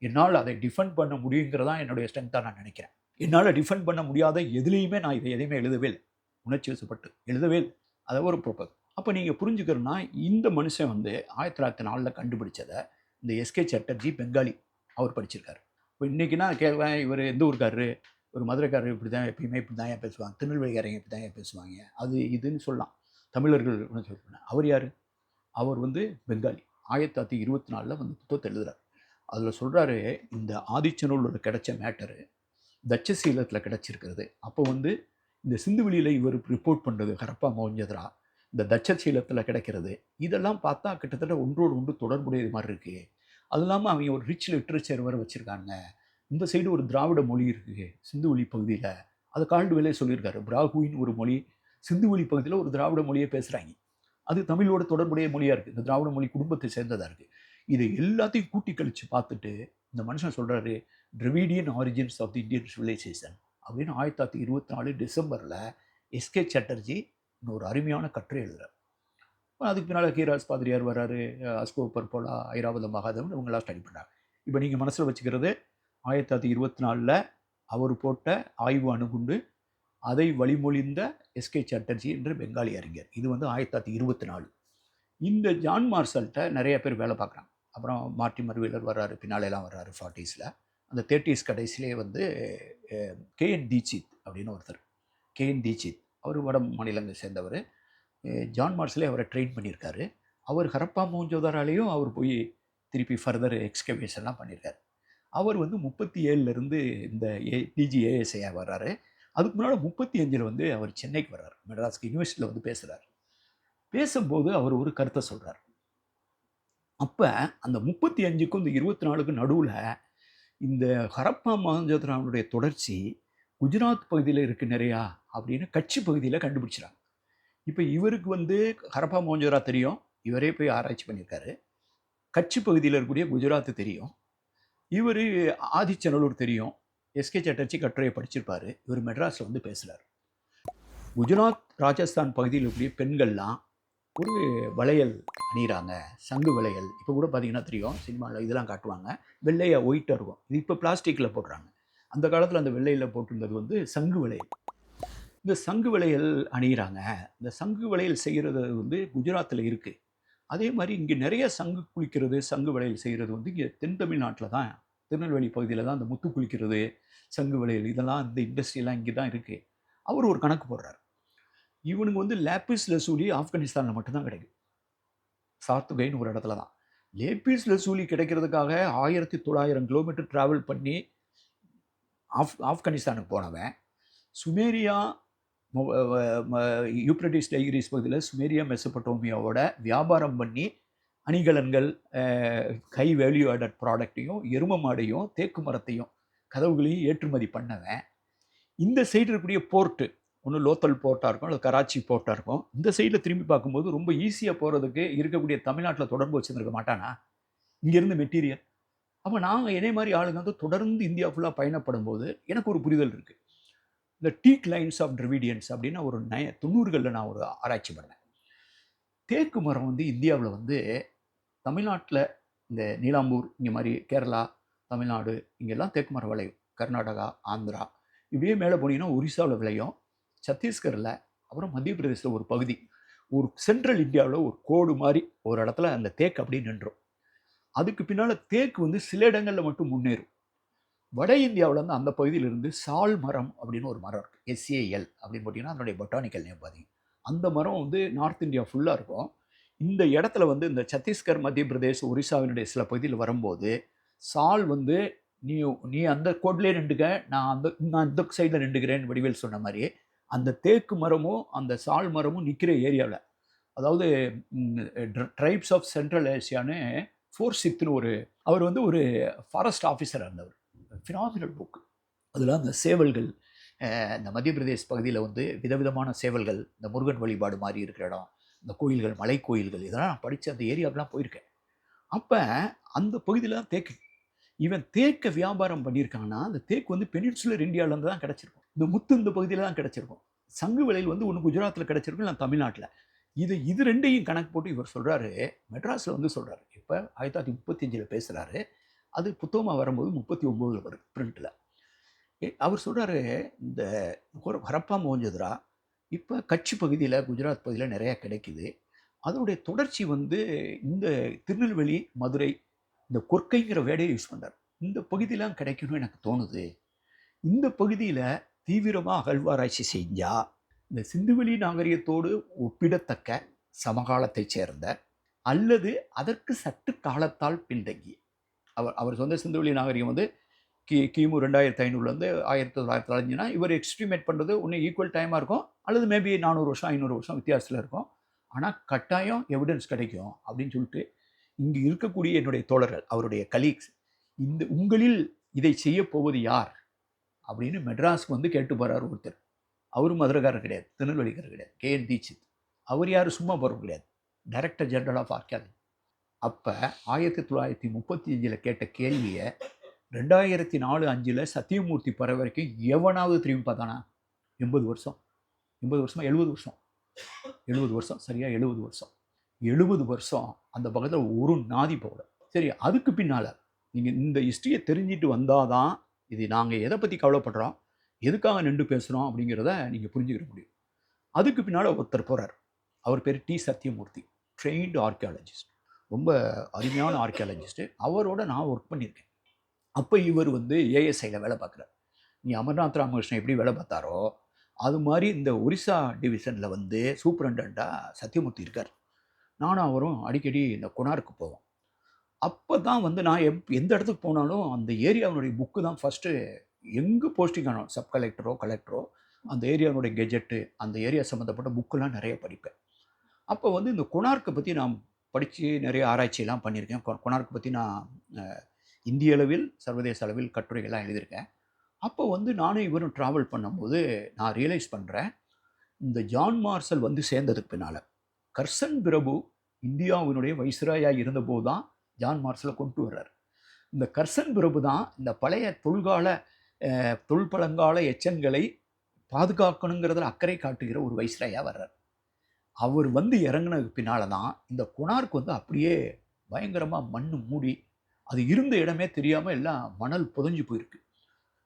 என்னால் அதை டிஃபெண்ட் பண்ண முடியுங்கிறதான் என்னுடைய ஸ்ட்ரென்த்தாக நான் நினைக்கிறேன். என்னால் டிஃபெண்ட் பண்ண முடியாத எதுலேயுமே நான் இதை எதையுமே எழுதவே இல்லை. உணர்ச்சி வசப்பட்டு எழுதவே இல்லை. அதை ஒரு ப்ரோப்பர். அப்போ நீங்கள் புரிஞ்சுக்கிறன்னா இந்த மனுஷன் வந்து 1904 கண்டுபிடிச்சதை இந்த எஸ்கே சட்டர்ஜி பெங்காலி அவர் படிச்சிருக்காரு. இப்போ இன்றைக்கினா கேட்குவேன், இவர் எந்த ஊருக்காரரு, ஒரு மதுரைக்காரர் இப்படி தான் எப்பயுமே இப்படி தான் ஏன் பேசுவாங்க, திருநெல்வேலிக்காரங்க இப்படி தான் ஏன் பேசுவாங்க, அது இதுன்னு சொல்லலாம். தமிழர்கள் ஒன்று சொல்கிறேன். அவர் யார்? அவர் வந்து பெங்காலி. 1924 வந்து புத்தகத்தை எழுதுகிறார். அதில் சொல்கிறாரு, இந்த ஆதிச்சநல்லூரில் கிடைச்ச மேட்டரு தட்சசீலத்தில் கிடச்சிருக்கிறது. அப்போ வந்து இந்த சிந்துவெளியில் இவர் ரிப்போர்ட் பண்ணுறது ஹரப்பா மொஹஞ்சதாரோ இந்த தட்சசீலத்தில் கிடைக்கிறது, இதெல்லாம் பார்த்தா கிட்டத்தட்ட ஒன்றோடு ஒன்று தொடர்புடையது மாதிரி இருக்குது. அது இல்லாமல் அவங்க ஒரு ரிச் லிட்ரேச்சர் வேறு வச்சுருக்காங்க. இந்த சைடு ஒரு திராவிட மொழி இருக்குது சிந்துவெளி பகுதியில். அது கால்டுவெலே சொல்லியிருக்காரு, பிராகுவின் ஒரு மொழி சிந்துவெளி பகுதியில் ஒரு திராவிட மொழியை பேசுகிறாங்க. அது தமிழோட தொடர்புடைய மொழியாக இருக்குது. இந்த திராவிட மொழி குடும்பத்தை சேர்ந்ததாக இருக்குது. இதை எல்லாத்தையும் கூட்டி கழித்து பார்த்துட்டு இந்த மனுஷன் சொல்கிறாரு, Dravidian origins of the Indian civilization அப்படின்னு 1924 டிசம்பரில் எஸ்கே சட்டர்ஜி ஒரு அருமையான கட்டுரை எழுதுகிறார். அதுக்கு பின்னால் கீராஸ் பாதிரியார் வர்றாரு, அஸ்கோ பர்போலா, ஐராவத மகாதேவன் இவங்களாம் ஸ்டடி பண்ணாங்க. இப்போ நீங்கள் மனசில் வச்சுக்கிறது 1924 அவர் போட்ட ஆய்வு அணுகுண்டு அதை வழிமொழிந்த எஸ்கே சட்டர்ஜி என்ற பெங்காலி அறிஞர். இது வந்து 1924. இந்த ஜான் மார்ஷல்கிட்ட நிறைய பேர் வேலை பார்க்குறாங்க. அப்புறம் மார்ட்டிமர் வீலர் வர்றாரு, பின்னாலெல்லாம் வர்றாரு 40s. அந்த 30s கடைசியிலே வந்து கேஎன் தீட்சித் அப்படின்னு ஒருத்தர், கேஎன் தீட்சித், அவர் வட மாநிலங்களை சேர்ந்தவர். ஜான் மார்ஷலே அவரை ட்ரெயின் பண்ணியிருக்காரு. அவர் ஹரப்பா மொஹஞ்சதாரோலையும் அவர் போய் திருப்பி ஃபர்தர் எக்ஸ்கவேஷன்லாம் பண்ணியிருக்காரு. அவர் வந்து 37லேருந்து இந்த டிஜிஏஎஸ்ஐ வர்றாரு. அதுக்கு முன்னால் 35 வந்து அவர் சென்னைக்கு வர்றார், மெட்ராஸ்க்கு யூனிவர்சிட்டியில் வந்து பேசுகிறார். பேசும்போது அவர் ஒரு கருத்தை சொல்கிறார். அப்போ அந்த 35க்கும் இந்த 24க்கும் நடுவில் இந்த ஹரப்பா மொஹஞ்சதாரோனுடைய தொடர்ச்சி குஜராத் பகுதியில் இருக்குது நிறையா அப்படின்னு கட்சி பகுதியில் கண்டுபிடிச்சிடாங்க. இப்போ இவருக்கு வந்து ஹரப்பா மொஹஞ்சதாரோ தெரியும், இவரே போய் ஆராய்ச்சி பண்ணியிருக்காரு. கட்சி பகுதியில் இருக்கக்கூடிய குஜராத்து தெரியும், இவர் ஆதிச்சநல்லூர் தெரியும். எஸ்கே சட்டர்ஜி கட்டுரையை படிச்சிருப்பார். இவர் மெட்ராஸில் வந்து பேசுகிறார். குஜராத் ராஜஸ்தான் பகுதியில் இருக்கக்கூடிய பெண்கள்லாம் ஒரு வளையல் அணிகிறாங்க, சங்கு வளையல். இப்போ கூட பார்த்தீங்கன்னா தெரியும், சினிமாவில் இதெல்லாம் காட்டுவாங்க, வெள்ளையாக ஒயிட்டாக இருக்கும். இது இப்போ பிளாஸ்டிக்கில் போடுறாங்க. அந்த காலத்தில் அந்த வெள்ளையில் போட்டிருந்தது வந்து சங்கு வளையல். இந்த சங்கு வளையல் அணிகிறாங்க. இந்த சங்கு வளையல் செய்கிறது வந்து குஜராத்தில் இருக்குது. அதே மாதிரி இங்கே நிறைய சங்கு குளிக்கிறது, சங்கு வளையல் செய்கிறது வந்து இங்கே தென் தமிழ்நாட்டில் தான், திருநெல்வேலி பகுதியில் தான் அந்த முத்து குளிக்கிறது, சங்கு வளையல் இதெல்லாம், இந்த இண்டஸ்ட்ரியெல்லாம் இங்கே தான் இருக்குது. அவர் ஒரு கணக்கு போடுறார். இவனுக்கு வந்து லேப்பிஸ் லசூலி ஆப்கானிஸ்தானில் மட்டும்தான் கிடைக்கும், சார்த்துகைன்னு ஒரு இடத்துல தான். லேப்பிஸ் லசூலி கிடைக்கிறதுக்காக 1900 கிலோமீட்டர் ட்ராவல் பண்ணி ஆப்கானிஸ்தானுக்கு போனவன் சுமேரியா யூப்ரட்டிஸ் டைகிரிஸ் பகுதியில் சுமேரியா மெசபடோமியாவோட வியாபாரம் பண்ணி அணிகலன்கள், ஹை வேல்யூ ஆடட் ப்ராடக்டையும், எரும மாடையும், தேக்கு மரத்தையும், கதவுகளையும் ஏற்றுமதி பண்ணவன் இந்த சைடு இருக்கக்கூடிய போர்ட்டு, ஒன்று லோக்கல் போர்ட்டாக இருக்கும் அல்லது கராச்சி போர்ட்டாக இருக்கும். இந்த சைடில் திரும்பி பார்க்கும்போது ரொம்ப ஈஸியாக போகிறதுக்கு இருக்கக்கூடிய தமிழ்நாட்டில் தொடர்பு வச்சுருக்க மாட்டானா இங்கேருந்து மெட்டீரியல். அப்போ நாங்கள் இதே மாதிரி ஆளுங்க வந்து தொடர்ந்து இந்தியா ஃபுல்லாக பயணப்படும் போது எனக்கு ஒரு புரிதல் இருக்குது. இந்த டீக் லைன்ஸ் ஆஃப் டிராவிடியன்ஸ் அப்படின்னு ஒரு 90களில் நான் ஒரு ஆராய்ச்சி பண்ணேன். தேக்கு மரம் வந்து இந்தியாவில் வந்து தமிழ்நாட்டில் இந்த நீலாம்பூர், இங்கே மாதிரி கேரளா, தமிழ்நாடு இங்கெல்லாம் தேக்கு மரம் விளையும். கர்நாடகா, ஆந்திரா இப்படியே மேலே போனீங்கன்னா ஒரிசாவில் விளையும், சத்தீஸ்கரில், அப்புறம் மத்திய பிரதேசத்தில் ஒரு பகுதி, ஒரு சென்ட்ரல் இந்தியாவில் ஒரு கோடு மாதிரி ஒரு இடத்துல அந்த தேக்கு அப்படி நின்றும். அதுக்கு பின்னால் தேக்கு வந்து சில இடங்களில் மட்டும் முன்னேறும். வட இந்தியாவில் வந்து அந்த பகுதியிலிருந்து சால் மரம் அப்படின்னு ஒரு மரம் இருக்குது, SAL அப்படின்னு போட்டிங்கன்னா அதனுடைய பொட்டானிக்கல் நேம் பார்த்தீங்க. அந்த மரம் வந்து நார்த் இந்தியா ஃபுல்லாக இருக்கும். இந்த இடத்துல வந்து இந்த சத்தீஸ்கர், மத்திய பிரதேஷ், ஒரிசாவினுடைய சில பகுதியில் வரும்போது சால் வந்து நீ நீ அந்த கோட்லேயே நின்றுக்க, நான் இந்த சைடில் நின்றுக்கிறேன்னு வடிவேல் சொன்ன மாதிரி அந்த தேக்கு மரமும் அந்த சால் மரமும் நிற்கிற ஏரியாவில், அதாவது ட்ரைப்ஸ் ஆஃப் சென்ட்ரல் ஏசியான்னு ஃபோர்சிப்னு அவர் வந்து ஒரு ஃபாரஸ்ட் ஆஃபீஸராக இருந்தவர். Phenomenal book. அதில் அந்த சேவல்கள், இந்த மத்திய பிரதேஷ் பகுதியில் வந்து விதவிதமான சேவல்கள், இந்த முருகன் வழிபாடு மாதிரி இருக்கிற இடம், இந்த கோயில்கள், மலை கோயில்கள், இதெல்லாம் நான் படித்து அந்த ஏரியாவுக்குலாம் போயிருக்கேன். அப்போ அந்த பகுதியில் தான் தேக்கு. இவன் தேக்க வியாபாரம் பண்ணியிருக்காங்கன்னா அந்த தேக்கு வந்து பெனின்சுலர் இந்தியாவிலேருந்து தான் கிடச்சிருக்கும். இந்த முத்து இந்த பகுதியில் தான் கிடச்சிருக்கும். சங்கு விலையில் வந்து ஒன்று குஜராத்தில் கிடச்சிருக்கும், இல்லை தமிழ்நாட்டில். இது ரெண்டையும் கணக்கு போட்டு இவர் சொல்கிறாரு, மெட்ராஸில் வந்து சொல்கிறாரு. இப்போ 1935 பேசுகிறாரு. அது புத்தகமாக வரும்போது 39 வருது பிரிண்டில். அவர் சொல்கிறாரு, இந்த ஹரப்பா மோஹஞ்சதுரா இப்போ கட்சி பகுதியில், குஜராத் பகுதியில் நிறையா கிடைக்குது. அதனுடைய தொடர்ச்சி வந்து இந்த திருநெல்வேலி, மதுரை, இந்த கொற்கைங்கிற வேடையை யூஸ் பண்ணுறார். இந்த பகுதியெலாம் கிடைக்கணும்னு எனக்கு தோணுது. இந்த பகுதியில் தீவிரமாக அகழ்வாராய்ச்சி செஞ்சால் இந்த சிந்துவெளி நாகரிகத்தோடு ஒப்பிடத்தக்க சமகாலத்தை சேர்ந்த அல்லது அதற்கு சற்று காலத்தால் பின்தங்கி, அவர் சொந்த சிந்துவெளி நாகரிகம் வந்து கிமு 2500 1905 இவர் எக்ஸ்ட்ரீமேட் பண்ணுறது ஒன்று ஈக்குவல் டைமாக இருக்கும், அல்லது மேபி 400 வருஷம் 500 வருஷம் வித்தியாசத்தில் இருக்கும். ஆனால் கட்டாயம் எவிடன்ஸ் கிடைக்கும் அப்படின்னு சொல்லிட்டு இங்கு இருக்கக்கூடிய என்னுடைய தோழர்கள், அவருடைய கலீக்ஸ், உங்களில் இதை செய்ய போவது யார் அப்படின்னு மெட்ராஸ்க்கு வந்து கேட்டு போகிறார் ஒருத்தர். அவரும் மதுரைக்காரர் கிடையாது, திருநெல்வேலிக்காரர் கிடையாது, KN தீட்சித். அவர் யார் சும்மா போகிறது கிடையாது, டைரக்டர் ஜெனரல் ஆஃப் ஆர்கியாலஜி. அப்போ 1935 கேட்ட கேள்வியை 2004-05 சத்தியமூர்த்தி பற வரைக்கும் எவனாவது திரும்பி பார்த்தானா? 80 வருஷம் 70 வருஷம் 70 வருஷம் சரியா 70 வருஷம் 70 வருஷம் அந்த பக்கத்தில் ஒரு நாதி போகல. சரி, அதுக்கு பின்னால் நீங்கள் இந்த ஹிஸ்ட்ரியை தெரிஞ்சிட்டு வந்தால் தான் இது நாங்கள் எதை பற்றி கவலைப்படுறோம், எதுக்காக நின்று பேசுகிறோம் அப்படிங்கிறத நீங்கள் புரிஞ்சுக்கிற முடியும். அதுக்கு பின்னால் ஒருத்தர் போகிறார். அவர் பேர் டி. சத்தியமூர்த்தி, ட்ரெயின்டு ஆர்கியாலஜிஸ்ட், ரொம்ப அருமையான ஆர்கியாலஜிஸ்ட்டு. அவரோட நான் ஒர்க் பண்ணியிருக்கேன். அப்போ இவர் வந்து ஏஎஸ்ஐயில் வேலை பார்க்குறார். நீ அமர்நாத் ராமகிருஷ்ணன் எப்படி வேலை பார்த்தாரோ அது மாதிரி இந்த ஒரிசா டிவிஷனில் வந்து சூப்பரண்டாக சத்தியமூர்த்தி இருக்கார். நானும் அவரும் அடிக்கடி இந்த கொனார்க்கு போவோம். அப்போ தான் வந்து நான் எந்த இடத்துக்கு போனாலும் அந்த ஏரியாவினுடைய புக்கு தான் ஃபஸ்ட்டு, எங்கே போஸ்டிங் ஆனோம், சப் கலெக்டரோ கலெக்டரோ, அந்த ஏரியாவுடைய கெஜெட்டு, அந்த ஏரியா சம்மந்தப்பட்ட புக்கெல்லாம் நிறைய படிப்பேன். அப்போ வந்து இந்த கொனார்க்கை பற்றி நான் படித்து நிறைய ஆராய்ச்சியெல்லாம் பண்ணியிருக்கேன். கொனார்க்கை பற்றி நான் இந்திய அளவில் சர்வதேச அளவில் கட்டுரைகள்லாம் எழுதியிருக்கேன். அப்போ வந்து நானும் இவரும் ட்ராவல் பண்ணும்போது நான் ரியலைஸ் பண்ணுறேன், இந்த ஜான் மார்ஷல் வந்து சேர்ந்ததுக்கு பின்னால் கர்சன் பிரபு இந்தியாவினுடைய வைஸ்ராயாக இருந்தபோது தான் ஜான் மார்ஷலை கொண்டு வர்றார். இந்த கர்சன் பிரபு தான் இந்த பழைய தொல்பழங்கால எச்சங்களை பாதுகாக்கணுங்கிறதுல அக்கறை காட்டுகிற ஒரு வைஸ்ராயாக வர்றார். அவர் வந்து இறங்கினதுக்கு பின்னால் தான் இந்த கொனார்க் வந்து அப்படியே பயங்கரமாக மண் மூடி அது இருந்த இடமே தெரியாமல் எல்லாம் மணல் புதஞ்சு போயிருக்கு.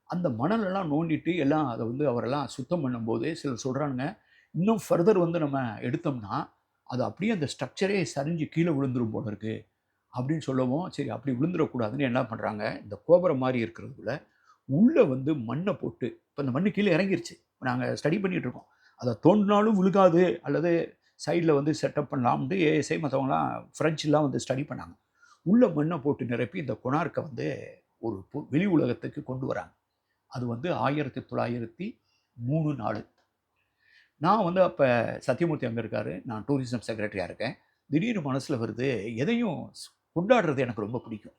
அந்த மணலெல்லாம் நோண்டிட்டு எல்லாம் அதை வந்து அவரெல்லாம் சுத்தம் பண்ணும்போது சிலர் சொல்கிறானுங்க, இன்னும் ஃபர்தர் வந்து நம்ம எடுத்தோம்னா அது அப்படியே அந்த ஸ்ட்ரக்சரே சரிஞ்சு கீழே விழுந்துரும் போல இருக்குது அப்படின்னு சொல்லவும், சரி அப்படி விழுந்துடக்கூடாதுன்னு என்ன பண்ணுறாங்க, இந்த கோபுரம் மாதிரி இருக்கிறதுக்குள்ள உள்ளே வந்து மண்ணை போட்டு, இப்போ இந்த மண்ணு கீழே இறங்கிருச்சு, நாங்கள் ஸ்டடி பண்ணிகிட்ருக்கோம், அதை தோண்டினாலும் விழுகாது அல்லது சைடில் வந்து செட்டப் பண்ணலாம்னு ஏஎஸ்ஐ மற்றவங்களாம் ஃப்ரெஞ்செலாம் வந்து ஸ்டடி பண்ணாங்க. உள்ள மண்ணை போட்டு நிரப்பி இந்த கொனார்க்கை வந்து ஒரு வெளி உலகத்துக்கு கொண்டு வராங்க. அது வந்து 1903-04. நான் வந்து அப்போ சத்தியமூர்த்தி அங்கே இருக்கார், நான் டூரிசம் செக்ரட்டரியாக இருக்கேன். திடீர்னு மனசில் வருது, எதையும் கொண்டாடுறது எனக்கு ரொம்ப பிடிக்கும்.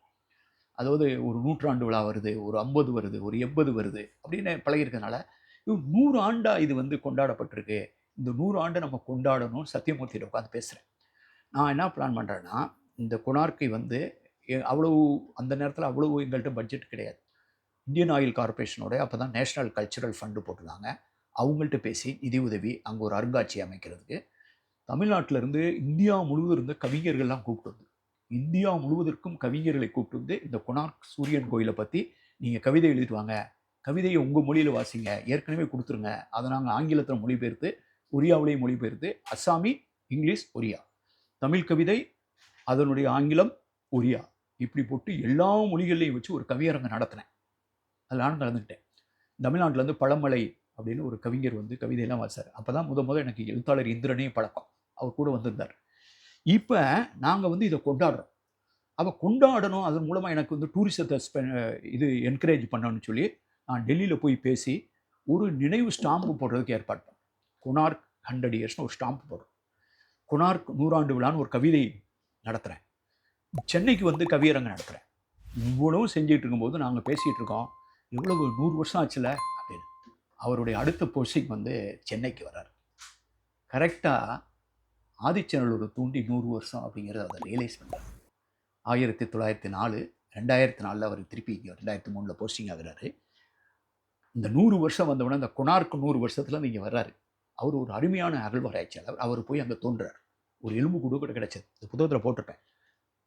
அதாவது ஒரு 100 விழா வருது, ஒரு 50 வருது, ஒரு 80 வருது அப்படின்னு பழகிருக்கனால 100 ஆண்டாக இது வந்து கொண்டாடப்பட்டிருக்கு, இந்த 100 ஆண்டை நம்ம கொண்டாடணும். சத்தியமூர்த்தியில் உட்காந்து பேசுகிறேன். நான் என்ன பிளான் பண்ணுறேன்னா, இந்த கொனார்க்கை வந்து அவ்வளவு அந்த நேரத்தில் அவ்வளவு எங்கள்கிட்ட பட்ஜெட் கிடையாது. இந்தியன் ஆயில் கார்பரேஷனோட அப்போ தான் நேஷ்னல் கல்ச்சுரல் ஃபண்டு போட்டிருந்தாங்க. அவங்கள்ட்ட பேசி நிதி உதவி அங்கே ஒரு அருங்காட்சியை அமைக்கிறதுக்கு தமிழ்நாட்டிலேருந்து இந்தியா முழுவதும் இருந்த கவிஞர்கள்லாம் கூப்பிட்டு வந்து, இந்தியா முழுவதற்கும் கவிஞர்களை கூப்பிட்டு வந்து இந்த கொனார்க் சூரியன் கோயிலை பற்றி நீங்கள் கவிதை எழுதிட்டு வாங்க, கவிதையை உங்கள் மொழியில் வாசிங்க, ஏற்கனவே கொடுத்துருங்க, அதை நாங்கள் ஆங்கிலத்தில் மொழிபெயர்த்து ஒரியாவிலேயே மொழிபெயர்த்து அஸ்ஸாமி, இங்கிலீஷ், ஒரியா, தமிழ் கவிதை, அதனுடைய ஆங்கிலம், ஒரியா, இப்படி போட்டு எல்லா மொழிகள்லையும் வச்சு ஒரு கவியரங்கம் நடத்தினேன். அதில் நானும் கலந்துக்கிட்டேன். தமிழ்நாட்டிலேருந்து பழமலை அப்படின்னு ஒரு கவிஞர் வந்து கவிதையெல்லாம் வாசார். அப்போ தான் முத எனக்கு எழுத்தாளர் இந்திரனே பழக்கம், அவர் கூட வந்திருந்தார். இப்ப நாங்க வந்து இத கொண்டாடுறோம். அப்ப கொண்டாடணும். அதன் மூலமா எனக்கு வந்து டூரிசத்த இது என்கரேஜ் பண்ணணும்னு சொல்லி, நான் டெல்லியில போய் பேசி, ஒரு நினைவு ஸ்டாம்பு போடுறதுக்கு ஏற்பாடு பண்ணேன். கொனார்க் 100 இயர்ஸ்னு ஒரு ஸ்டாம்ப் போடுறோம். கொனார்க் 100 ஆண்டு விழான்னு ஒரு கவிதை நடத்துறேன். சென்னைக்கு வந்து கவியரங்கம் நடத்துறேன். இவ்வளவும் செஞ்சுட்டு இருக்கும்போது நாங்க பேசிட்டு இருக்கோம். "இவ்வளவு 100 வருஷம் ஆச்சுல்ல" அப்படின்னு. அவருடைய அடுத்த போஸ்டிங் வந்து சென்னைக்கு வர்றாரு. கரெக்ட்டா ஆதிச்சநல்லூர தூண்டி 100 வருஷம் அப்படிங்கிறத அவர் ரியலைஸ் பண்றாரு. 1904 2004ல் அவர் திருப்பி 2003ல் போஸ்டிங் ஆகுறாரு. இந்த 100 வருஷம் வந்தவுடனே இந்த கொனார்க் 100 வருஷத்துல இங்க வர்றாரு. அவர் ஒரு அருமையான அகழ்வாராய்ச்சியாளர். அவர் போய் அங்க தோன்றார். ஒரு எலும்பு கூடு கூட கிடைச்சது. இந்த புத்தகத்துல போட்டிருப்பேன்.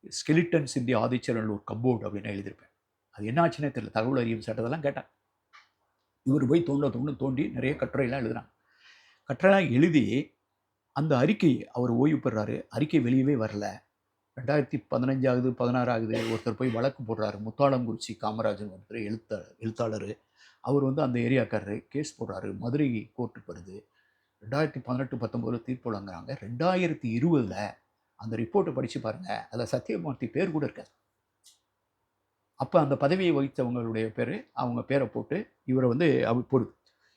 ஸ்கெலிட்டன்ஸ் இன் தி ஆதிச்சநல்லூர் கப்போர்டு அப்படின்னு எழுதியிருப்பேன். அது என்ன ஆச்சுன்னே தெரியல. தகவல் அறியும் சட்டத்தெல்லாம் கேட்டேன். இவர் போய் தோண்டி நிறைய கட்டுரைலாம் எழுதுறாங்க. கட்டுரைலாம் எழுதி அந்த அறிக்கை அவர் ஓய்வு பெறாரு. அறிக்கை வெளியவே வரல. 2015 ஆகுது, 16 ஆகுது. ஒருத்தர் போய் வழக்கு போடுறாரு. முத்தாளங்குறிச்சி காமராஜன் ஒருத்தர் எழுத்தாளர். அவர் வந்து அந்த ஏரியாக்காரரு கேஸ் போடுறாரு. மதுரை கோர்ட்டுக்கு வருது. 2018, 19 தீர்ப்பு வழங்குறாங்க. 2020ல் அந்த ரிப்போர்ட்டை படித்து பாருங்க. அதில் சத்தியமூர்த்தி பேர் கூட இருக்காது. அப்போ அந்த பதவியை வகித்தவங்களுடைய பேர், அவங்க பேரை போட்டு இவரை வந்து அவர் போடுது.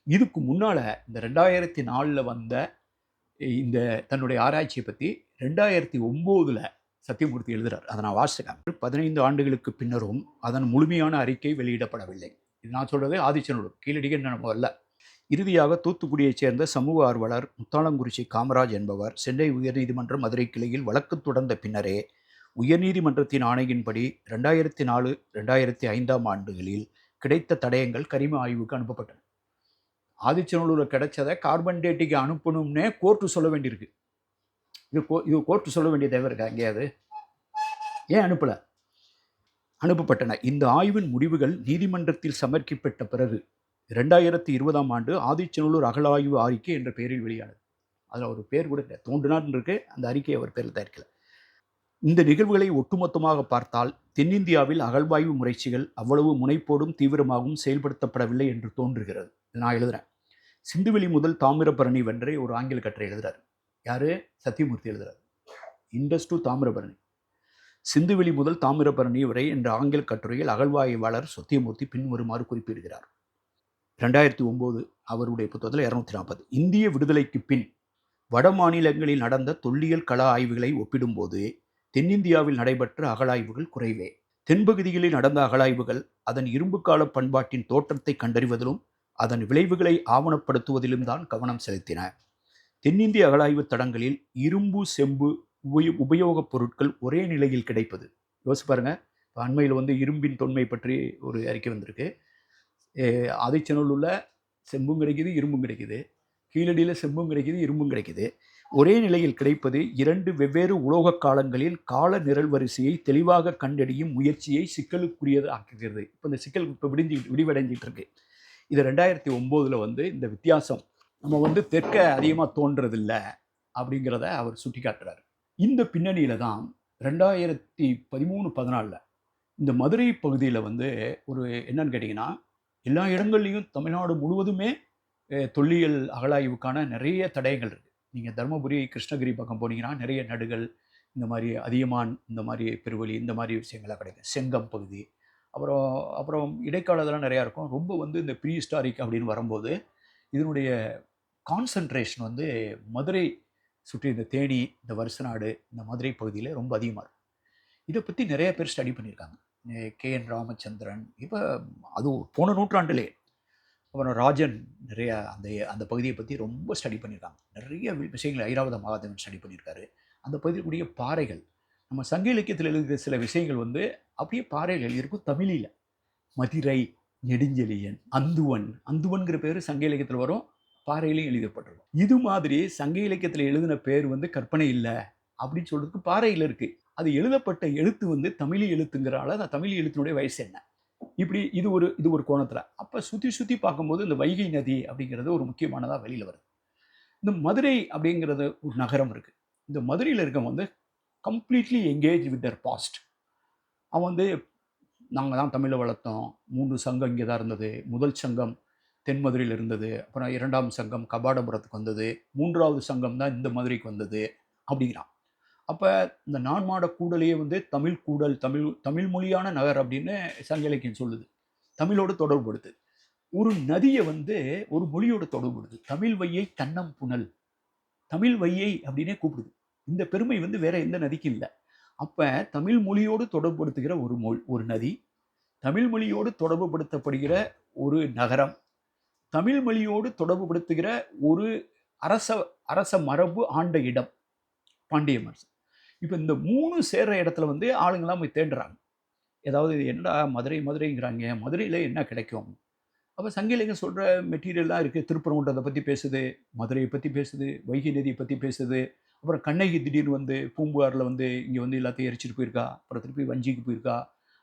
இதுக்கு முன்னால் இந்த 2004ல் வந்த இந்த தன்னுடைய ஆராய்ச்சியை பற்றி 2009ல் சத்தியமூர்த்தி எழுதுறார். அதை நான் வாசிக்கிறேன். 15 ஆண்டுகளுக்கு பின்னரும் அதன் முழுமையான அறிக்கை வெளியிடப்படவில்லை. இது நான் சொல்றது ஆதிச்சநல்லூர், கீழடிகள் நம்ம அல்ல. இறுதியாக தூத்துக்குடியைச் சேர்ந்த சமூக ஆர்வலர் முத்தாளங்குறிச்சி காமராஜ் என்பவர் சென்னை உயர்நீதிமன்ற மதுரை கிளையில் வழக்கு தொடர்ந்த பின்னரே உயர்நீதிமன்றத்தின் ஆணையின்படி 2004, 2005ஆம் ஆண்டுகளில் கிடைத்த தடயங்கள் கரிம ஆய்வுக்கு அனுப்பப்பட்டன. ஆதிச்சநல்லூரில் கிடைச்சதை கார்பன் டேட்டிக்கு அனுப்பணும்னே கோர்ட்டு சொல்ல வேண்டியிருக்கு. இது கோர்ட்டு சொல்ல வேண்டிய தேவை இருக்கா எங்கேயாவது? ஏன் அனுப்பல? அனுப்பப்பட்டன. இந்த ஆய்வின் முடிவுகள் நீதிமன்றத்தில் சமர்ப்பிக்கப்பட்ட பிறகு 2020ஆம் ஆண்டு ஆதிச்சநல்லூர் அகழாய்வு அறிக்கை என்ற பெயரில் வெளியானது. அதில் ஒரு பேர் கூட இல்லை. தோன்றினார் இருக்கு. அந்த அறிக்கையை அவர் பேரில் தயாரிக்கல. இந்த நிகழ்வுகளை ஒட்டுமொத்தமாக பார்த்தால் தென்னிந்தியாவில் அகழ்வாய்வு முயற்சிகள் அவ்வளவு முனைப்போடும் தீவிரமாகவும் செயல்படுத்தப்படவில்லை என்று தோன்றுகிறது. நான் எழுதுறேன். சிந்துவெளி முதல் தாமிரபரணி வென்றே ஒரு ஆங்கில கட்டுரை எழுதுறாரு. யாரு? சத்தியமூர்த்தி எழுதுறாரு. இண்டஸ் டு தாமிரபரணி, சிந்துவெளி முதல் தாமிரபரணி வரை என்ற ஆங்கில கட்டுரையில் அகழ்வாய்வாளர் சத்தியமூர்த்தி பின்வருமாறு குறிப்பிடுகிறார். 2009 அவருடைய புத்தகத்தில் 240. இந்திய விடுதலைக்கு பின் வட மாநிலங்களில் நடந்த தொல்லியல் கள ஆய்வுகளை ஒப்பிடும்போது தென்னிந்தியாவில் நடைபெற்ற அகழாய்வுகள் குறைவே. தென்பகுதிகளில் நடந்த அகழாய்வுகள் அதன் இரும்பு கால பண்பாட்டின் தோற்றத்தை கண்டறிவதிலும் அதன் விளைவுகளை ஆவணப்படுத்துவதிலும் தான் கவனம் செலுத்தின. தென்னிந்திய அகழாய்வு தடங்களில் இரும்பு, செம்பு உபயோகப் பொருட்கள் ஒரே நிலையில் கிடைப்பது. யோசிச்சு பாருங்க. அண்மையில் வந்து இரும்பின் தொன்மை பற்றி ஒரு அறிக்கை வந்திருக்கு. ஆதிச்சநல்லூர்ல செம்பும் கிடைக்குது, இரும்பும் கிடைக்குது. கீழடியில் செம்பும் கிடைக்குது, இரும்பும் கிடைக்குது. ஒரே நிலையில் கிடைப்பது இரண்டு வெவ்வேறு உலோக காலங்களில் கால நிரல் வரிசையை தெளிவாக கண்டறியும் முயற்சியை சிக்கலுக்குரியது ஆக்குகிறது. இப்போ இந்த சிக்கல் இப்போ விடிவடைஞ்சிட்டு இருக்கு. இது 2009ல் வந்து இந்த வித்தியாசம் நம்ம வந்து தெற்க அதிகமாக தோன்றதில்லை அப்படிங்கிறத அவர் சுட்டி காட்டுறாரு. இந்த பின்னணியில தான் 2013, 14 இந்த மதுரை பகுதியில் வந்து ஒரு என்னன்னு கேட்டிங்கன்னா, எல்லா இடங்கள்லையும் தமிழ்நாடு முழுவதுமே தொல்லியல் அகழாய்வுக்கான நிறைய தடயங்கள் இருக்குது. நீங்கள் தருமபுரி, கிருஷ்ணகிரி பக்கம் போனீங்கன்னா நிறைய நடுகள், இந்த மாதிரி அதியமான், இந்த மாதிரி பெருவழி, இந்த மாதிரி விஷயங்கள்லாம் கிடைக்கும். செங்கம் பகுதி, அப்புறம் இடைக்காலதெல்லாம் நிறையா இருக்கும். ரொம்ப வந்து இந்த ப்ரீ ஹிஸ்டாரிக் அப்படின்னு வரும்போது இதனுடைய கான்சன்ட்ரேஷன் வந்து மதுரை சுற்றி இந்த தேனி, இந்த வருசநாடு, இந்த மதுரை பகுதியில் ரொம்ப அதிகமாக இருக்கும். இதை பற்றி நிறைய பேர் ஸ்டடி பண்ணியிருக்காங்க. KN ராமச்சந்திரன், இப்போ அது போன நூற்றாண்டிலே. அப்புறம் ராஜன் நிறைய அந்த பகுதியை பற்றி ரொம்ப ஸ்டடி பண்ணியிருக்காங்க. நிறைய விஷயங்கள் ஐராவத மகாதேவன் ஸ்டடி பண்ணியிருக்காரு. அந்த பகுதியில் கூடிய பாறைகள், நம்ம சங்க இலக்கியத்தில் எழுதுகிற சில விஷயங்கள் வந்து அப்படியே பாறைகள் எழுதியிருக்கும் தமிழில். மதிரை, நெடுஞ்செழியன், அந்துவன்கிற பேர் சங்க இலக்கியத்தில் வரும், பாறையிலையும் எழுதப்பட்டிருக்கும். இது மாதிரி சங்க இலக்கியத்தில் எழுதின பேர் வந்து கற்பனை இல்லை அப்படின்னு சொல்றதுக்கு பாறையில் இருக்கு. அது எழுதப்பட்ட எழுத்து வந்து தமிழ் எழுத்துங்கிறால அந்த தமிழ் எழுத்தினுடைய வயசு என்ன? இப்படி இது ஒரு கோணத்தில். அப்போ சுற்றி பார்க்கும்போது இந்த வைகை நதி அப்படிங்கிறது ஒரு முக்கியமானதாக வெளியில் வருது. இந்த மதுரை அப்படிங்கிறது ஒரு நகரம் இருக்கு. இந்த மதுரையில் இருக்கவங்க வந்து completely engage with their past. அவன் வந்து நாங்கள் தான் தமிழை வளர்த்தோம், 3 சங்கம் இங்கே தான் இருந்தது, முதல் சங்கம் தென்மதுரையில் இருந்தது, அப்புறம் 2ஆம் சங்கம் கபாடபுரத்துக்கு வந்தது, 3ஆவது சங்கம் தான் இந்த மதுரைக்கு வந்தது அப்படிங்கிறான். அப்போ இந்த நான்மாட கூடலையே வந்து தமிழ் கூடல், தமிழ் மொழியான நகர் அப்படின்னு சங்க இலக்கியம் சொல்லுது. தமிழோடு தொடர்புபடுது. ஒரு நதியை வந்து ஒரு மொழியோடு தொடர்புபடுது. தமிழ் வையை கண்ணம் புனல், தமிழ் வையை அப்படின்னே கூப்பிடுது. இந்த பெருமை வந்து வேற எந்த நதிக்கும் இல்லை. அப்ப தமிழ் மொழியோடு தொடர்புபடுத்துகிற ஒரு நதி, தமிழ் மொழியோடு தொடர்புபடுத்தப்படுகிற ஒரு நகரம், தமிழ் மொழியோடு தொடர்புபடுத்துகிற ஒரு அரச அரச மரபு ஆண்ட இடம் பாண்டிய அரசு. இப்போ இந்த 3 சேர்ற இடத்துல வந்து ஆளுங்கெல்லாம் போய் தேடுறாங்க. ஏதாவது என்னடா மதுரைங்கிறாங்க, மதுரையில் என்ன கிடைக்கும்? அப்போ சங்க இலக்கியம் சொல்கிற மெட்டீரியல்லாம் இருக்குது. திருப்பரங்குன்றத்தை பற்றி பேசுது, மதுரையை பற்றி பேசுது, வைகை நதியை பற்றி பேசுது. அப்புறம் கண்ணகி திடீர்னு வந்து பூம்புகாரில் வந்து இங்கே வந்து எல்லாத்தையும் எரிச்சிட்டு போயிருக்கா, அப்புறம் திருப்பி வஞ்சிக்கு போயிருக்கா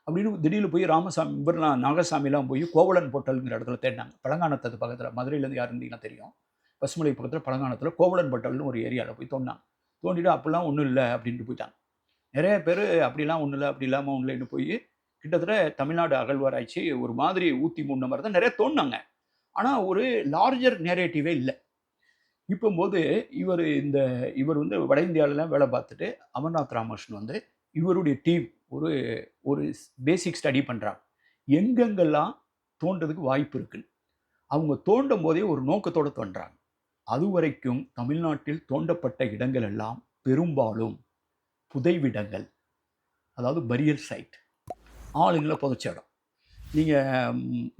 அப்படின்னு திடீர்னு போய் ராமசாமி இவரெலாம் நாகசாமிலாம் போய் கோவலன் பொட்டல்ங்கிற இடத்துல தேடினாங்க. பழங்கானத்து பக்கத்தில், மதுரையிலேருந்து யார் இருந்தீங்கன்னா தெரியும், பசுமலை பக்கத்தில் பழங்கானத்தில் கோவலன் பொட்டல்னு ஒரு ஏரியாவில் போய் தோண்டினாங்க. தோண்டிட்டு அப்படிலாம் ஒன்றும் இல்லை அப்படின்ட்டு போயிட்டாங்க. நிறைய பேர் அப்படிலாம் ஒன்றும் இல்லை, அப்படி இல்லாமல் ஒன்றும் இல்லைன்னு போய் கிட்டத்தட்ட தமிழ்நாடு அகழ்வாராய்ச்சி ஒரு மாதிரி ஊத்தி மூடின மாதிரி தான் நிறைய தோணுனாங்க. ஆனால் ஒரு லார்ஜர் நேரேட்டிவே இல்லை. இப்போது இவர் வந்து வட இந்தியாவிலலாம் வேலை பார்த்துட்டு அமர்நாத் ராமகிருஷ்ணன் வந்து இவருடைய டீம் ஒரு ஒரு பேசிக் ஸ்டடி பண்ணுறாங்க. எங்கெங்கெல்லாம் தோன்றதுக்கு வாய்ப்பு இருக்குன்னு அவங்க தோண்டும் போதே ஒரு நோக்கத்தோடு தோன்றாங்க. அதுவரைக்கும் தமிழ்நாட்டில் தோண்டப்பட்ட இடங்கள் எல்லாம் பெரும்பாலும் புதைவிடங்கள், அதாவது பரியல் சைட், ஆளுங்களை புதைச்ச இடம்.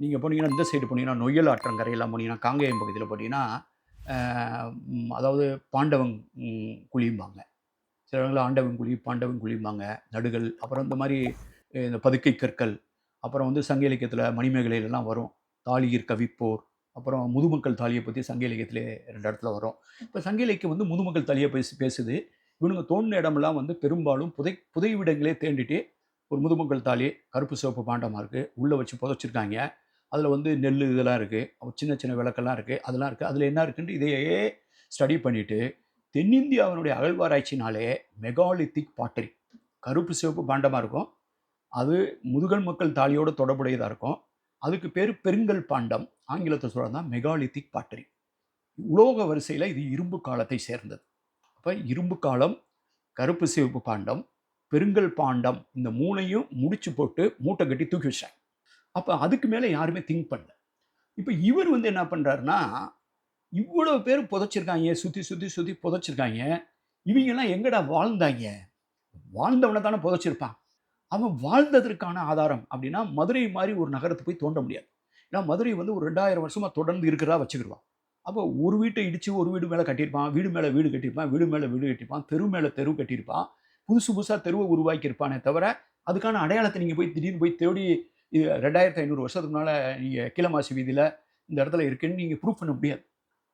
நீங்கள் போனீங்கன்னா இந்த சைடு போனீங்கன்னா நொய்யல் ஆற்றங்கரையெல்லாம் போனீங்கன்னா காங்கேயம் பகுதியில் போனீங்கன்னா அதாவது பாண்டவன் குழியும்பாங்க, சில இடங்களில் ஆண்டவன் குழி, பாண்டவன் குழியும்பாங்க, நடுகள். அப்புறம் இந்த மாதிரி இந்த பதுக்கை கற்கள், அப்புறம் வந்து சங்க இலக்கியத்தில் மணிமேகலையிலலாம் வரும் தாளியிர் கவிப்போர், அப்புறம் முதுமக்கள் தாலியை பற்றி சங்க இலக்கியத்திலே 2 இடத்துல வரும். இப்போ சங்க இலக்கியம் வந்து முதுமக்கள் தாலியை பேசுது. இவனுங்க தோண்டின இடமெல்லாம் வந்து பெரும்பாலும் புதைவிடங்களே தேண்டிட்டு ஒரு முதுமக்கள் தாலி கருப்பு சிவப்பு பாண்டமாக இருக்குது, உள்ளே வச்சு புதைச்சிருக்காங்க. அதில் வந்து நெல் இதெல்லாம் இருக்குது, சின்ன சின்ன விளக்கெல்லாம் இருக்குது, அதெல்லாம் இருக்குது. அதில் என்ன இருக்குன்ட்டு இதையே ஸ்டடி பண்ணிவிட்டு தென்னிந்தியாவினுடைய அகழ்வாராய்ச்சினாலே மெகாலித்திக் பாட்டரி, கருப்பு சிவப்பு பாண்டமாக இருக்கும், அது முதுகல் மக்கள் தாலியோடு தொடர்புடையதாக இருக்கும். அதுக்கு பேர் பெருங்கல் பாண்டம், ஆங்கிலத்தை சொல்கிறது தான் மெகாலித்திக் பாட்டரி. உலோக வரிசையில் இது இரும்பு காலத்தை சேர்ந்தது. அப்போ இரும்பு காலம், கருப்பு சிவப்பு பாண்டம், பெருங்கல் பாண்டம், இந்த 3ஐயும் முடிச்சு போட்டு மூட்டை கட்டி தூக்கி வச்சாங்க. அப்போ அதுக்கு மேலே யாருமே திங்க் பண்ணல. இப்போ இவர் வந்து என்ன பண்ணுறாருன்னா, இவ்வளோ பேர் புதைச்சிருக்காங்க, சுற்றி புதைச்சிருக்காங்க, இவங்கெல்லாம் எங்கடா வாழ்ந்தாங்க? வாழ்ந்தவனை தானே புதைச்சிருப்பான். அவன் வாழ்ந்ததற்கான ஆதாரம் அப்படின்னா மதுரை மாதிரி ஒரு நகரத்தை போய் தோண்ட முடியாது. ஏன்னா மதுரை வந்து ஒரு 2000 வருஷமாக தொடர்ந்து இருக்கிறதா வச்சுக்கிடுவான். அப்போ ஒரு வீட்டை இடித்து ஒரு வீடு மேலே கட்டியிருப்பான், வீடு மேலே வீடு கட்டியிருப்பான், வீடு மேலே வீடு கட்டியிருப்பான், தெரு மேலே தெரு கட்டியிருப்பான், புதுசாக தெருவை உருவாக்கியிருப்பானே தவிர அதுக்கான அடையாளத்தை நீங்கள் போய் திடீர்னு போய் தேடி 2500 வருஷத்துக்கு முன்னால் நீங்கள் கீழமாசி வீதியில் இந்த இடத்துல இருக்குன்னு நீங்கள் ப்ரூவ் பண்ண முடியாது.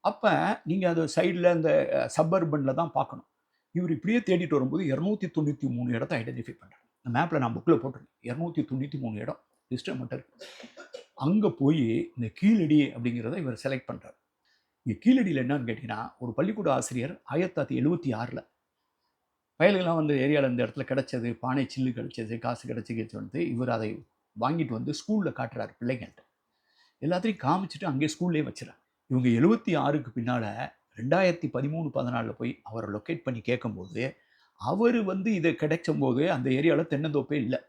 அப்போ நீங்கள் அது சைடில் இந்த சப்பர்பனில் தான் பார்க்கணும். இவர் இப்படியே தேடிட்டு வரும்போது 293 இடத்த ஐடென்டிஃபை பண்ணுறாரு. இந்த மேப்பில் நான் புக்கில் போட்டிருக்கேன். 293 இடம் லிஸ்ட்டு மட்டும் இருக்குது. அங்கே போய் இந்த கீழடி அப்படிங்கிறத இவர் செலக்ட் பண்ணுறாரு. இங்கே கீழடியில் என்னன்னு கேட்டிங்கன்னா, ஒரு பள்ளிக்கூட ஆசிரியர் 1976 வயலுக்கெல்லாம் வந்து ஏரியாவில் இந்த இடத்துல கிடச்சது, பானை சில்லு கிடச்சது, காசு கிடச்சிக்கிச்சு வந்து இவர் அதை வாங்கிட்டு வந்து ஸ்கூலில் காட்டுறாரு பிள்ளைங்கள்ட்ட. எல்லாத்தையும் காமிச்சிட்டு அங்கேயே ஸ்கூல்லேயே வச்சுறாரு. இவங்க 76க்கு பின்னால் 2013-14 போய் அவரை லொக்கேட் பண்ணி கேட்கும்போது அவர் வந்து இதை கிடைக்கும்போது அந்த ஏரியாவில் தென்னந்தோப்பே இல்லை.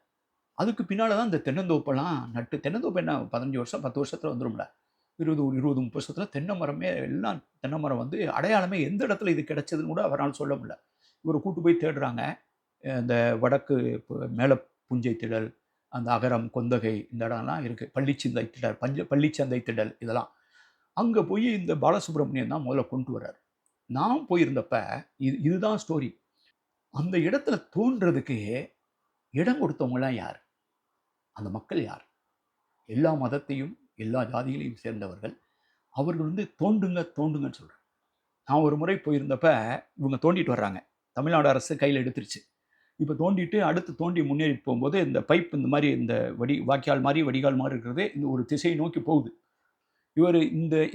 அதுக்கு பின்னால் தான் இந்த தென்னந்தோப்பெல்லாம் நட்டு, தென்னந்தோப்பு என்ன 15 வருஷம் 10 வருஷத்தில் வந்துடும்ல, 20-30 வருஷத்தில் தென்னை மரமே எல்லாம் தென்னை மரம் வந்து அடையாளமே எந்த இடத்துல இது கிடைச்சதுன்னு கூட அவரால் சொல்ல முடியல. இவரை கூட்டு போய் தேடுறாங்க. இந்த வடக்கு மேலே புஞ்சை திடல், அந்த அகரம் கொந்தகை இந்த இடம்லாம் இருக்குது, பள்ளிச்சந்தை திடல், பள்ளிச்சந்தை திடல், இதெல்லாம் அங்கே போய் இந்த பாலசுப்ரமணியன் தான் முதல்ல கொண்டு வர்றார். நான் போயிருந்தப்ப இதுதான் ஸ்டோரி. அந்த இடத்துல தோன்றதுக்கு இடம் கொடுத்தவங்களாம் யார்? அந்த மக்கள் யார்? எல்லா மதத்தையும் எல்லா ஜாதிகளையும் சேர்ந்தவர்கள். அவர்கள் வந்து தோண்டுங்கன்னு சொல்கிறாங்க. நான் ஒரு முறை போயிருந்தப்ப இவங்க தோண்டிட்டு வர்றாங்க. தமிழ்நாடு அரசு கையில் எடுத்துருச்சு. இப்போ தோண்டிட்டு அடுத்து தோண்டி முன்னேறி போகும்போது இந்த பைப் இந்த மாதிரி இந்த வாய்க்கால் மாதிரி வடிகால் மாதிரி இருக்கிறது இந்த ஒரு திசையை நோக்கி போகுது.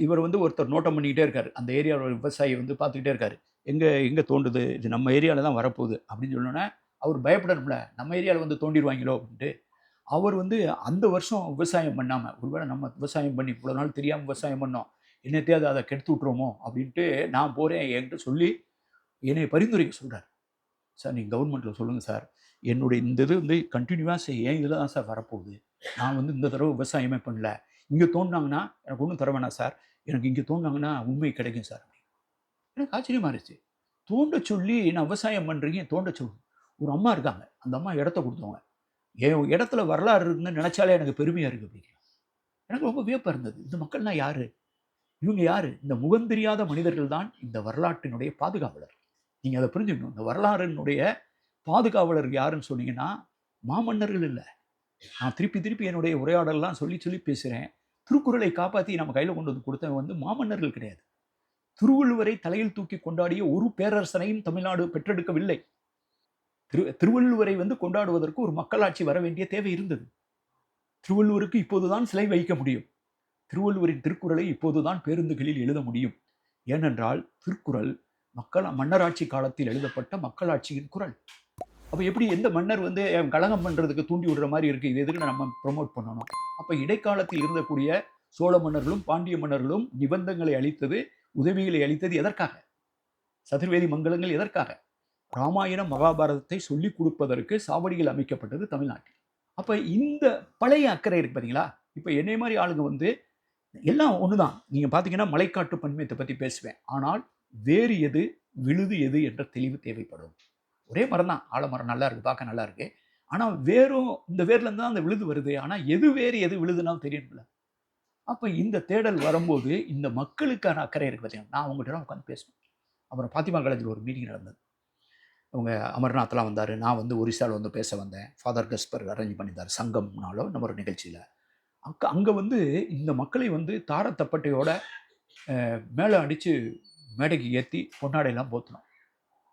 இவர் வந்து ஒருத்தர் நோட்டம் பண்ணிக்கிட்டே இருக்காரு. அந்த ஏரியாவில் விவசாயி வந்து பார்த்துக்கிட்டே இருக்காரு. எங்கே தோண்டுது, இது நம்ம ஏரியாவில் தான் வரப்போகுது அப்படின்னு சொன்னோன்னே அவர் பயப்படணும்ல, நம்ம ஏரியாவில் வந்து தோண்டிடுவாங்களோ அப்படின்ட்டு. அவர் வந்து அந்த வருஷம் விவசாயம் பண்ணாமல், ஒருவேளை நம்ம விவசாயம் பண்ணி இவ்வளோ நாள் தெரியாமல் விவசாயம் பண்ணோம், என்னத்தையாவது அதை கெடுத்து விட்ருவோமோ அப்படின்ட்டு நான் போகிறேன் என்கிட்ட சொல்லி என்னை பரிந்துரைக்க சொல்கிறார். சார் நீங்கள் கவர்மெண்ட்டில் சொல்லுங்கள் சார், என்னுடைய இந்த இது வந்து கண்டினியூவாக ஏன் இதில் தான் சார் வரப்போகுது, நான் வந்து இந்த தடவை விவசாயமே பண்ணல, இங்கே தோண்டினாங்கன்னா எனக்கு ஒன்றும் தர வேணாம் சார், எனக்கு இங்கே தோண்டினாங்கன்னா உண்மை கிடைக்கும் சார். எனக்கு ஆச்சரியமாக இருந்துச்சு. தோண்ட சொல்லி நான் விவசாயம் பண்ணுறீங்க, தோண்ட சொல்லு. ஒரு அம்மா இருக்காங்க, அந்த அம்மா இடத்த கொடுத்தவங்க. என் இடத்துல வரலாறு இருக்குன்னு நினச்சாலே எனக்கு பெருமையாக இருக்குது அப்படிங்க. எனக்கு ரொம்ப வியப்பாக இருந்தது. இந்த மக்கள்லாம் யார், இவங்க யார்? இந்த முகம் தெரியாத மனிதர்கள் தான் இந்த வரலாற்றினுடைய பாதுகாவலர். நீங்கள் அதை புரிஞ்சுக்கணும். இந்த வரலாறினுடைய பாதுகாவலர் யாருன்னு சொன்னீங்கன்னா மாமன்னர்கள் இல்லை. நான் திருப்பி என்னுடைய உரையாடலாம் சொல்லி பேசுகிறேன். திருக்குறளை காப்பாற்றி நம்ம கையில் கொண்டு வந்து கொடுத்தவன் வந்து மாமன்னர்கள் கிடையாது. திருவள்ளுவரை தலையில் தூக்கி கொண்டாடிய ஒரு பேரரசனையும் தமிழ்நாடு பெற்றெடுக்கவில்லை. திருவள்ளுவரை வந்து கொண்டாடுவதற்கு ஒரு மக்களாட்சி வர வேண்டிய தேவை இருந்தது. திருவள்ளுவருக்கு இப்போதுதான் சிலை வைக்க முடியும். திருவள்ளுவரின் திருக்குறளை இப்போதுதான் பேருந்துகளில் எழுத முடியும். ஏனென்றால் திருக்குறள் மன்னராட்சி காலத்தில் எழுதப்பட்ட மக்களாட்சியின் குறள். அப்போ எப்படி எந்த மன்னர் வந்து கலகம் பண்ணுறதுக்கு தூண்டி விடுற மாதிரி இருக்குது, இது எதுக்கு நம்ம ப்ரொமோட் பண்ணணும்? அப்போ இடைக்காலத்தில் இருந்தக்கூடிய சோழ மன்னர்களும் பாண்டிய மன்னர்களும் நிபந்தங்களை அளித்தது, உதவிகளை அளித்தது எதற்காக? சதுர்வேதி மங்கலங்கள் எதற்காக? ராமாயணம் மகாபாரதத்தை சொல்லிக் கொடுப்பதற்கு சாவடிகள் அமைக்கப்பட்டது தமிழ்நாட்டில். அப்போ இந்த பழைய அக்கறை இருக்கு பார்த்தீங்களா? இப்போ என்னை மாதிரி ஆளுங்க வந்து எல்லாம் ஒன்று தான். நீங்கள் பார்த்தீங்கன்னா மலைக்காட்டு பன்மையத்தை பற்றி பேசுவேன், ஆனால் வேறு எது விழுது எது என்ற தெளிவு தேவைப்படும். ஒரே மரம் தான், ஆலமரம் நல்லா இருக்குது, பார்க்க நல்லா இருக்குது, ஆனால் வேரும் இந்த வேர்லேருந்து தான் அந்த விழுது வருது, ஆனால் எது வேறு எது விழுதுனாலும் தெரியணும்ல. அப்போ இந்த தேடல் வரும்போது இந்த மக்களுக்கான அக்கறை இருக்குது பார்த்தீங்கன்னா, நான் அவங்ககிட்ட உட்காந்து பேசுவேன். அப்புறம் பாத்திமா காலேஜில் ஒரு மீட்டிங் நடந்தது. அவங்க அமர்நாத்லாம் வந்தார், நான் வந்து ஒரிசாவில் வந்து பேச வந்தேன். ஃபாதர் கஸ்பர் அரேஞ்ச் பண்ணியிருந்தார் சங்கம்னாலோ நம்ம ஒரு நிகழ்ச்சியில். அங்கே வந்து இந்த மக்களை வந்து தார தப்பட்டையோட மேலே அடித்து மேடைக்கு ஏற்றி கொண்டாடையெல்லாம் போற்றணும்.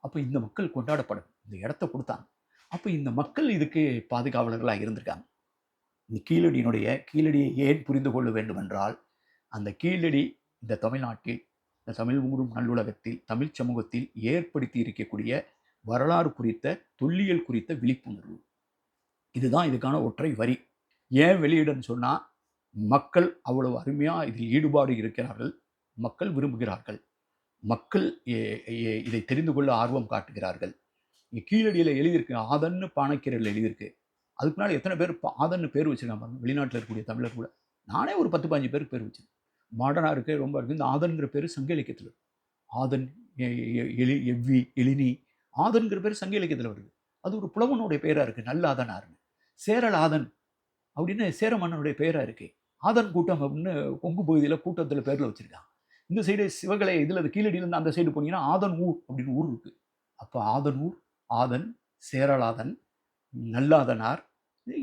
அப்போ இந்த மக்கள் கொண்டாடப்படும், இந்த இடத்த கொடுத்தாங்க. அப்போ இந்த மக்கள் இதுக்கு பாதுகாவலர்களாக இருந்திருக்காங்க. இந்த கீழடியை ஏன் புரிந்து கொள்ள வேண்டும் என்றால், அந்த கீழடி இந்த தமிழ்நாட்டில், இந்த தமிழ் ஊரும் நல்லுலகத்தில், தமிழ் சமூகத்தில் ஏற்படுத்தி இருக்கக்கூடிய வரலாறு குறித்த, தொல்லியல் குறித்த விழிப்புணர்வு. இதுதான் இதுக்கான ஒற்றை வரி. ஏன் வெளியிடன்னு சொன்னால், மக்கள் அவ்வளவு அருமையாக இதில் ஈடுபாடு இருக்கிறார்கள், மக்கள் விரும்புகிறார்கள், மக்கள் இதை தெரிந்து கொள்ள ஆர்வம் காட்டுகிறார்கள். இங்கே கீழடியில் எழுதியிருக்கு, ஆதன்னு பானைக்கீரையில் எழுதியிருக்கு. அதுக்கு முன்னால் எத்தனை பேர் ஆதன்னு பேர் வச்சுருக்காங்க வெளிநாட்டில் இருக்கக்கூடிய தமிழர் கூட. நானே ஒரு 10-15 பேருக்கு பேர் வச்சிருக்கேன். மாடர்னாக இருக்குது, ரொம்ப இருக்குது. இந்த ஆதன்கிற பேர் சங்க இலக்கியத்தில், ஆதன், எவ்வி, எழினி, ஆதன்கிற பேர் சங்க இலக்கியத்தில் வருது. அது ஒரு புலவனுடைய பேராக இருக்குது, நல்ல ஆதனாருன்னு. சேரல் ஆதன் அப்படின்னு சேர மன்னனுடைய பேராக இருக்குது. ஆதன் கூட்டம் அப்படின்னு கொங்கு பகுதியில் கூட்டத்தில் பேரில் வச்சுருக்காங்க. இந்த சைடு சிவகலை இதில் கீழடியிலேருந்து அந்த சைடு போனீங்கன்னா ஆதன் ஊர் அப்படின்னு ஊர் இருக்குது. அப்போ ஆதன் ஊர், ஆதன், சேரலாதன், நல்லாதனார்,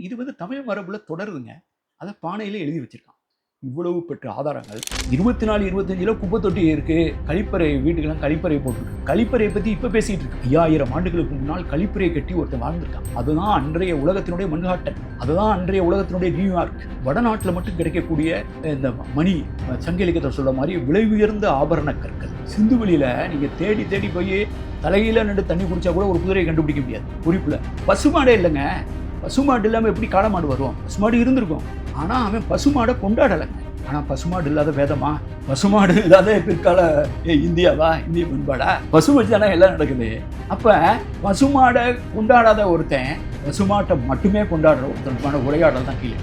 இது வந்து தமிழ் மரபில் தொடருதுங்க. அதை பானையில் எழுதி வச்சுருக்கான். இவ்வளவு பெற்ற ஆதாரங்கள். 24-25 குப்பை தொட்டி இருக்குது, கழிப்பறை, வீட்டுக்கெல்லாம் கழிப்பறை போட்டுருக்கு. கழிப்பறையை பற்றி இப்போ பேசிகிட்டு இருக்கு. 5000 ஆண்டுகளுக்கு முன்னால் கழிப்பறையை கட்டி ஒருத்தர் வாழ்ந்துருக்கான். அதுதான் அன்றைய உலகத்தினுடைய மன்ஹாட்டன், அதுதான் அன்றைய உலகத்தினுடைய நியூயார்க். வடநாட்டில் மட்டும் கிடைக்கக்கூடிய இந்த மணி, சங்க இலக்கியத்தை சொல்ல மாதிரி விலை உயர்ந்த ஆபரண கற்கள். சிந்துவெளியில் நீங்கள் தேடி போய் தலையில நின்று தண்ணி குடிச்சா கூட ஒரு குதிரையை கண்டுபிடிக்க முடியாது. குறிப்பில் பசுமாடே இல்லைங்க. பசுமாடு இல்லாமல் எப்படி காளமாடு வரும்? பசுமாடு இருந்திருக்கும், ஆனால் அவன் பசுமாடை கொண்டாடலைங்க. ஆனால் பசுமாடு இல்லாத வேதமா? பசுமாடு இல்லாத பிற்கால இந்தியாவா? இந்திய பண்பாடா? பசு வச்சு தானே எல்லாம் நடக்குது. அப்போ பசுமாடை கொண்டாடாத ஒருத்தன் பசுமாட்டை மட்டுமே கொண்டாடுற ஒருத்தனுக்கான உரையாடல் தான் கீழே.